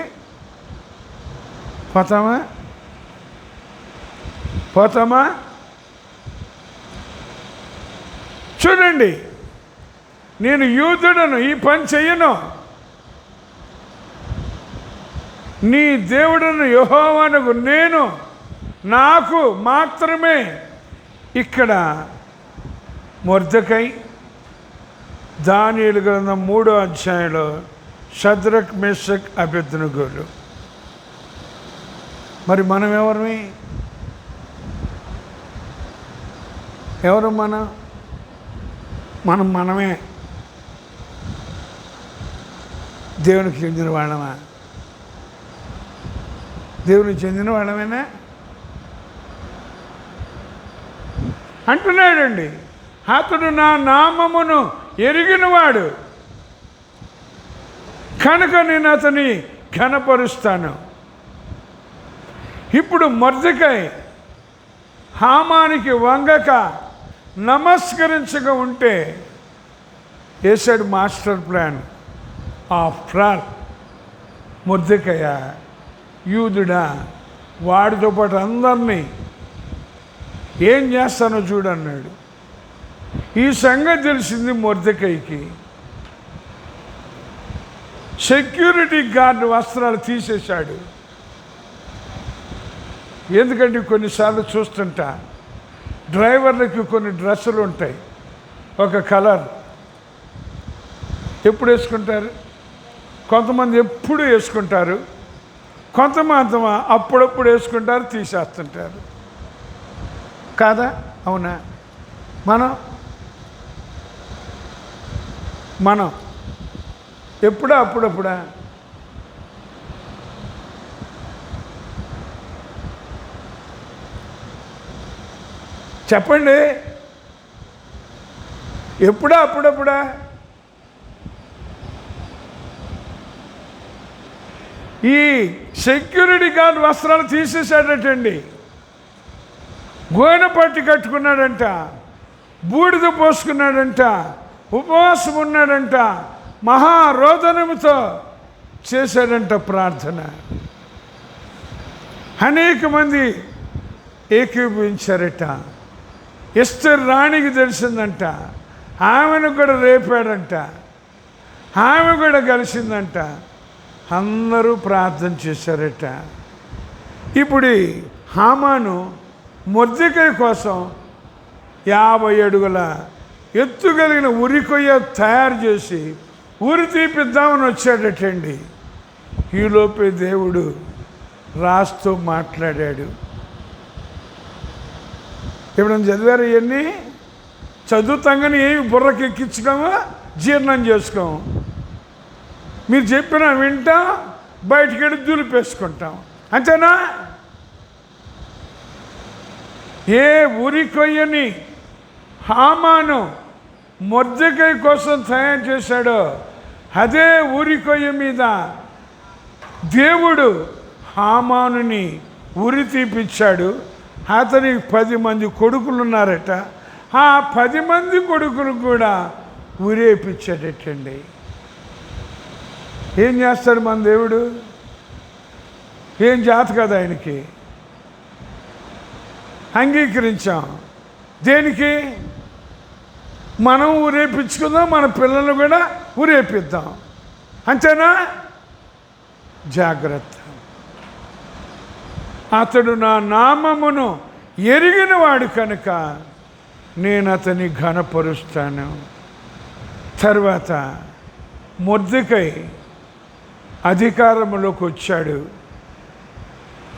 Speaker 1: పోతామా? చూడండి, నేను యూదుడను, ఈ పని చెయ్యను. నీ దేవుడను యెహోవానగు నేను, నాకు మాత్రమే. ఇక్కడ మొర్దెకై దానియేలు గ్రంథం 3వ అధ్యాయంలో షద్రక్, మేషక్, అబేద్నెగోలు. మరి మనం ఎవరు? మనం మనమే దేవునికి చెందిన వాళ్ళమా? దేవునికి చెందిన వాళ్ళమేనా అంటున్నాడండి. అతడు నా నామమును ఎరిగినవాడు కనుక నేను అతని ఘనపరుస్తాను. ఇప్పుడు మొర్దెకై హామానికి వంగక నమస్కరించక ఉంటే వేసాడు మాస్టర్ ప్లాన్. ఆఫ్టర్ ఆల్ మొర్దెకయ్య యూదుడా, వాడితో పాటు అందరినీ ఏం చేస్తానో చూడన్నాడు. ఈ సంగతి తెలిసింది మొర్దెకైకి. సెక్యూరిటీ గార్డు వస్త్రాలు తీసేశాడు. ఎందుకంటే కొన్నిసార్లు చూస్తుంటా డ్రైవర్లకి కొన్ని డ్రెస్సులు ఉంటాయి, ఒక కలర్ ఎప్పుడు వేసుకుంటారు. కొంతమంది ఎప్పుడు వేసుకుంటారు, కొంతమంది అప్పుడప్పుడు వేసుకుంటారు, తీసేస్తుంటారు కాదా? అవునా? మనం ఎప్పుడా అప్పుడప్పుడా? చెప్పండి, ఎప్పుడా అప్పుడప్పుడా? ఈ సెక్యూరిటీ గార్డ్ వస్త్రాలు తీసేశాడటండి. గోనె పట్టి కట్టుకున్నాడంట, బూడిద పోసుకున్నాడంట, ఉపవాసం ఉన్నాడంట, మహారోదనముతో చేశాడంట ప్రార్థన. అనేక మంది ఏకీభవించారట. ఎస్తేరు రాణికి తెలిసిందంట, ఆమెను కూడా రేపాడంట, ఆమె కూడా కలిసిందంట. అందరూ ప్రార్థన చేశారట. ఇప్పుడు హామాను మొర్దెకై కోసం 50 అడుగుల ఎత్తు కలిగిన ఉరికొయ్య తయారు చేసి ఉరి తీపిద్దామని వచ్చాడటండి. ఈలోపే దేవుడు రాస్తూ మాట్లాడాడు. ఎప్పుడైనా చదివారు? ఇవన్నీ చదువుతాగానే ఏమి బుర్రకి ఎక్కించుకోమా, జీర్ణం చేసుకోము. మీరు చెప్పినా వింటాం, బయటికి వెళ్ళి దులిపేసుకుంటాం, అంతేనా? ఏ ఉరి కొయ్యని హామాను మొర్దెకై కోసం తయారు చేశాడో అదే ఉరి కొయ్య మీద దేవుడు హామానుని ఉరి తీపిచ్చాడు. అతనికి 10 మంది కొడుకులు ఉన్నారట. ఆ 10 మంది కొడుకులు కూడా ఉరేపించాడటండి. ఏం చేస్తాడు మన దేవుడు? ఏం జాత కదా ఆయనకి. అంగీకరించాం. దేనికి? మనం ఊరేపించుకుందాం, మన పిల్లలు కూడా ఊరేపిద్దాం, అంతేనా? జాగ్రత్త. అతడు నా నామమును ఎరిగినవాడు కనుక నేను అతని ఘనపరుస్తాను. తర్వాత మొర్దెకై అధికారంలోకి వచ్చాడు.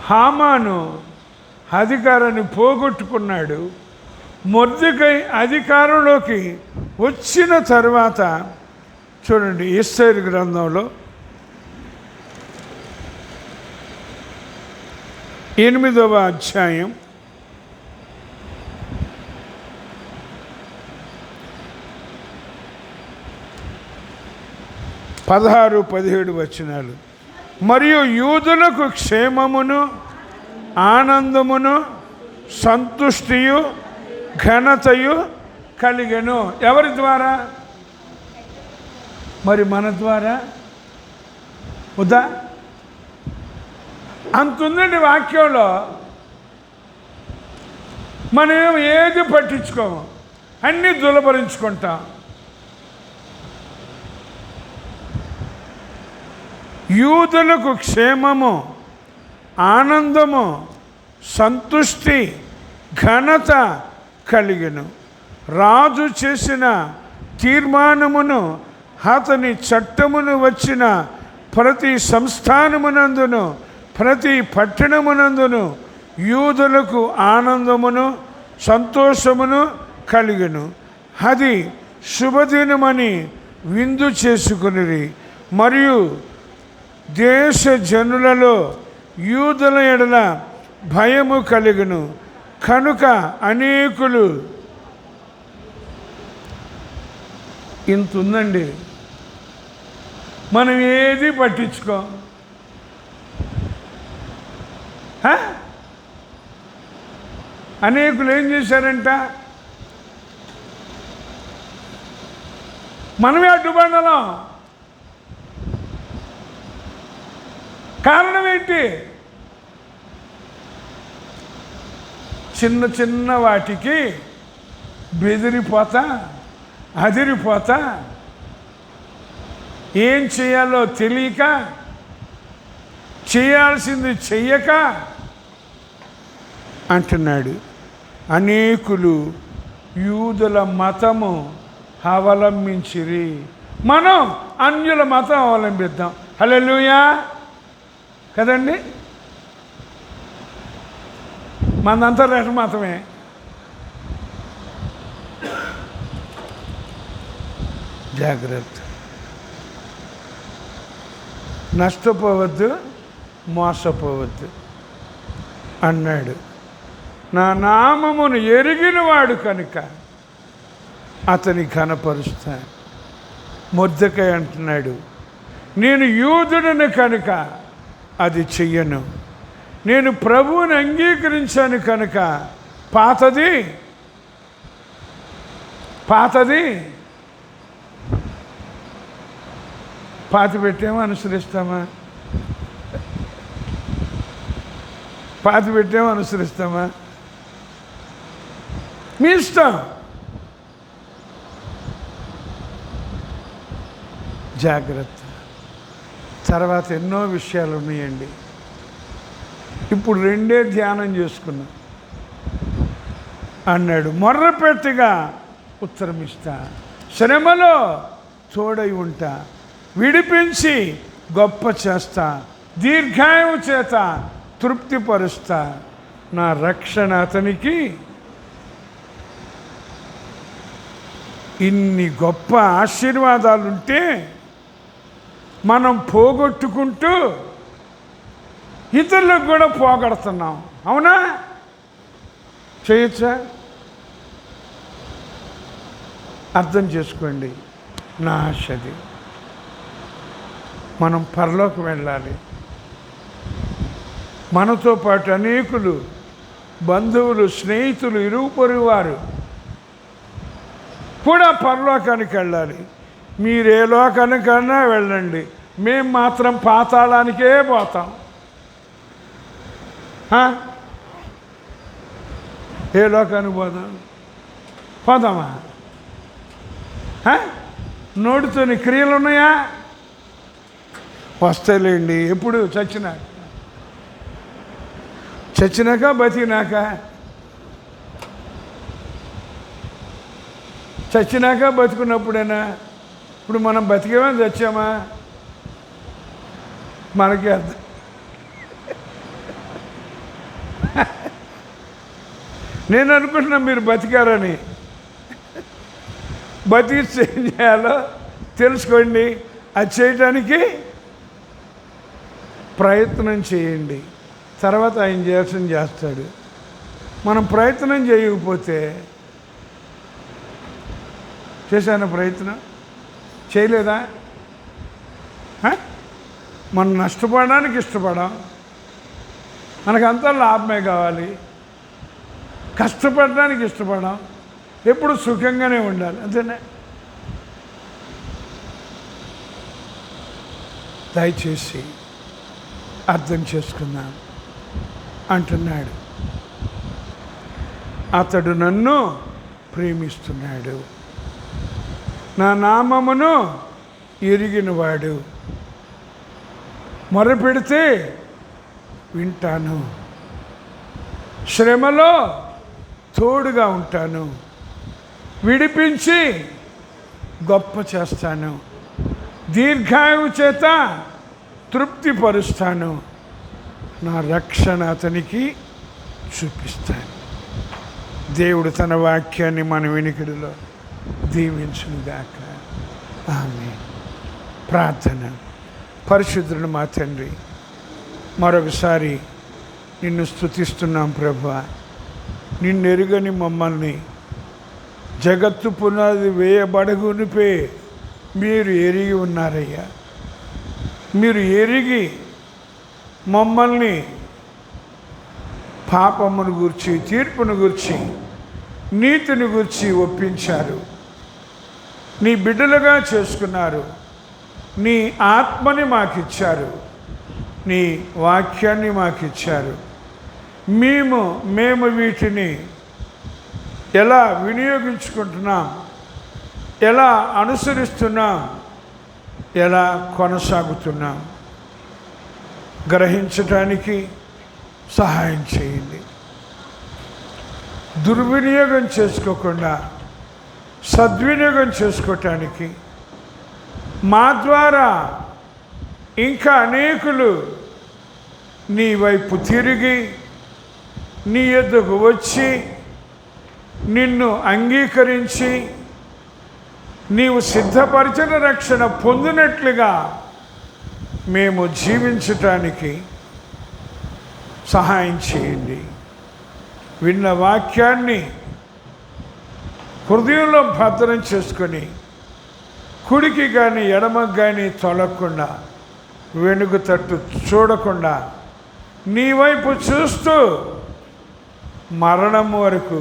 Speaker 1: హామాను అధికారాన్ని పోగొట్టుకున్నాడు. మొర్దెకై అధికారంలోకి వచ్చిన తర్వాత చూడండి, ఎస్తేరు గ్రంథంలో 8వ అధ్యాయం 16-17 వచనాలు. మరియు యూదులకు క్షేమమును, ఆనందమును, సంతుష్టియు, ఘనతయు కలిగెను. ఎవరి ద్వారా? మరి మన ద్వారా వద్దా? అంతుందండి వాక్యంలో. మనం ఏది పట్టించుకోము, అన్నీ దులపరించుకుంటాం. యూదులకు క్షేమము, ఆనందము, సంతుష్టి, ఘనత కలిగెను. రాజు చేసిన తీర్మానమును, అతని చట్టమును వచ్చిన ప్రతి సంస్థానమునందును, ప్రతి పట్టణమునందును యూదులకు ఆనందమును, సంతోషమును కలిగెను. అది శుభదినమని విందు చేసుకొనిరి. మరియు దేశ జనులలో యూదుల ఎడల భయము కలుగును కనుక అనేకులు. ఇంత ఉందండి, మనం ఏది పట్టించుకోం. అనేకులు ఏం చేశారంట? మనమే అడ్డుపడలం. కారణం ఏంటి? చిన్న చిన్న వాటికి బెదిరిపోతా, అదిరిపోతా, ఏం చేయాలో తెలియక, చేయాల్సింది చెయ్యక అంటున్నాడు. అనేకులు యూదుల మతము అవలంబించిరి. మనం అన్యుల మతం అవలంబిద్దాం. హల్లెలూయా కదండి. మనంతా రెట మతమే. జాగ్రత్త, నష్టపోవద్దు, మోసపోవద్దు అన్నాడు. నా నామమును ఎరిగినవాడు కనుక అతని ఘనపరుస్తా. మొర్దెకై అంటున్నాడు, నేను యూదుడిని కనుక అది చెయ్యను. నేను ప్రభువుని అంగీకరించాను కనుక పాతది పాతి పెట్టేమో అనుసరిస్తామా? పాతి పెట్టేమో అనుసరిస్తామా? మీ ఇష్టం. జాగ్రత్త. తర్వాత ఎన్నో విషయాలు ఉన్నాయండి. ఇప్పుడు రెండే ధ్యానం చేసుకున్నాం. అన్నాడు, మొర్రపెట్టుగా ఉత్తరమిస్తా, శ్రమలో తోడై ఉంటా, విడిపించి గొప్ప చేస్తా, దీర్ఘాయువు చేత తృప్తిపరుస్తా. నా రక్షణ అతనికి. ఇన్ని గొప్ప ఆశీర్వాదాలుంటే మనం పోగొట్టుకుంటూ ఇతరులకు కూడా పోగొడుతున్నాం. అవునా? చేయొచ్చా? అర్థం చేసుకోండి. నా ఆశది మనం పరలోకి వెళ్ళాలి. మనతో పాటు అనేకులు బంధువులు, స్నేహితులు, ఇరుగు పొరుగు వారు కూడా పరలోకానికి వెళ్ళాలి. మీరు ఏ లోకానికన్నా వెళ్ళండి, మేము మాత్రం పాతాళానికే పోతాం. ఏ లోకానికి పోదామా? నోటితోని క్రియలు ఉన్నాయా? వస్తాయిలేండి. ఎప్పుడు? చచ్చినాక బతికినాక? చచ్చినాక బతుకున్నప్పుడైనా? ఇప్పుడు మనం బతికేమా చచ్చామా? మనకి అర్థం. నేను అనుకుంటున్నా మీరు బతికారని. బతికిస్తే ఏం చేయాలో తెలుసుకోండి. అది చేయటానికి ప్రయత్నం చేయండి. తర్వాత ఆయన చేయాల్సింది చేస్తాడు. మనం ప్రయత్నం చేయకపోతే, చేశాను ప్రయత్నం చేయలేదా? మనం నష్టపడడానికి ఇష్టపడం. మనకంతా లాభమే కావాలి. కష్టపడడానికి ఇష్టపడం. ఎప్పుడు సుఖంగానే ఉండాలి. అంతేనా? దయచేసి అర్థం చేసుకున్నాను అంటున్నాడు. అతడు నన్ను ప్రేమిస్తున్నాడు, నా నామమును ఎరిగినవాడు. మొరపెడితే వింటాను, శ్రమలో తోడుగా ఉంటాను, విడిపించి గొప్ప చేస్తాను, దీర్ఘాయువు చేత తృప్తిపరుస్తాను, నా రక్షణ అతనికి చూపిస్తాను. దేవుడు తన వాక్యాన్ని మన వినికిడిలో దీవించునుగాక. ఆమేన్. ప్రార్థన. పరిశుద్ధుడు మా తండ్రి, మరొకసారి నిన్ను స్తుతిస్తున్నాం ప్రభువా. నిన్నెరుగని మమ్మల్ని జగత్తు పునాది వేయబడగునిపే మీరు ఎరిగి ఉన్నారయ్యా. మీరు ఎరిగి మమ్మల్ని పాపమును గూర్చి, తీర్పును గూర్చి, నీతిని గూర్చి ఒప్పించారు. నీ బిడ్డలుగా చేసుకున్నారు. నీ ఆత్మని మాకిచ్చారు. నీ వాక్యాన్ని మాకిచ్చారు. మేము వీటిని ఎలా వినియోగించుకుంటున్నాం, ఎలా అనుసరిస్తున్నాం, ఎలా కొనసాగుతున్నాం గ్రహించటానికి సహాయం చేయండి. దుర్వినియోగం చేసుకోకుండా సద్వినియోగం చేసుకోవటానికి మా ద్వారా ఇంకా అనేకులు నీ వైపు తిరిగి నీ యొద్దకు వచ్చి నిన్ను అంగీకరించి నీవు సిద్ధపరిచిన రక్షణ పొందినట్లుగా మేము జీవించటానికి సహాయం చేయండి. విన్న వాక్యాన్ని హృదయంలో భద్రం చేసుకొని కుడికి కానీ ఎడమకు కానీ తొలగకుండా, వెనుక తట్టు చూడకుండా నీ వైపు చూస్తూ మరణం వరకు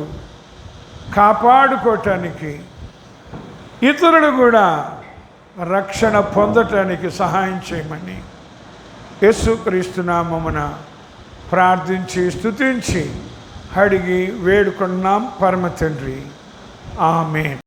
Speaker 1: కాపాడుకోవటానికి, ఇతరులు కూడా రక్షణ పొందటానికి సహాయం చేయమని యేసుక్రీస్తు నామమున ప్రార్థించి స్తుతించి అడిగి వేడుకున్నాం పరమ తండ్రి. ఆమేన్.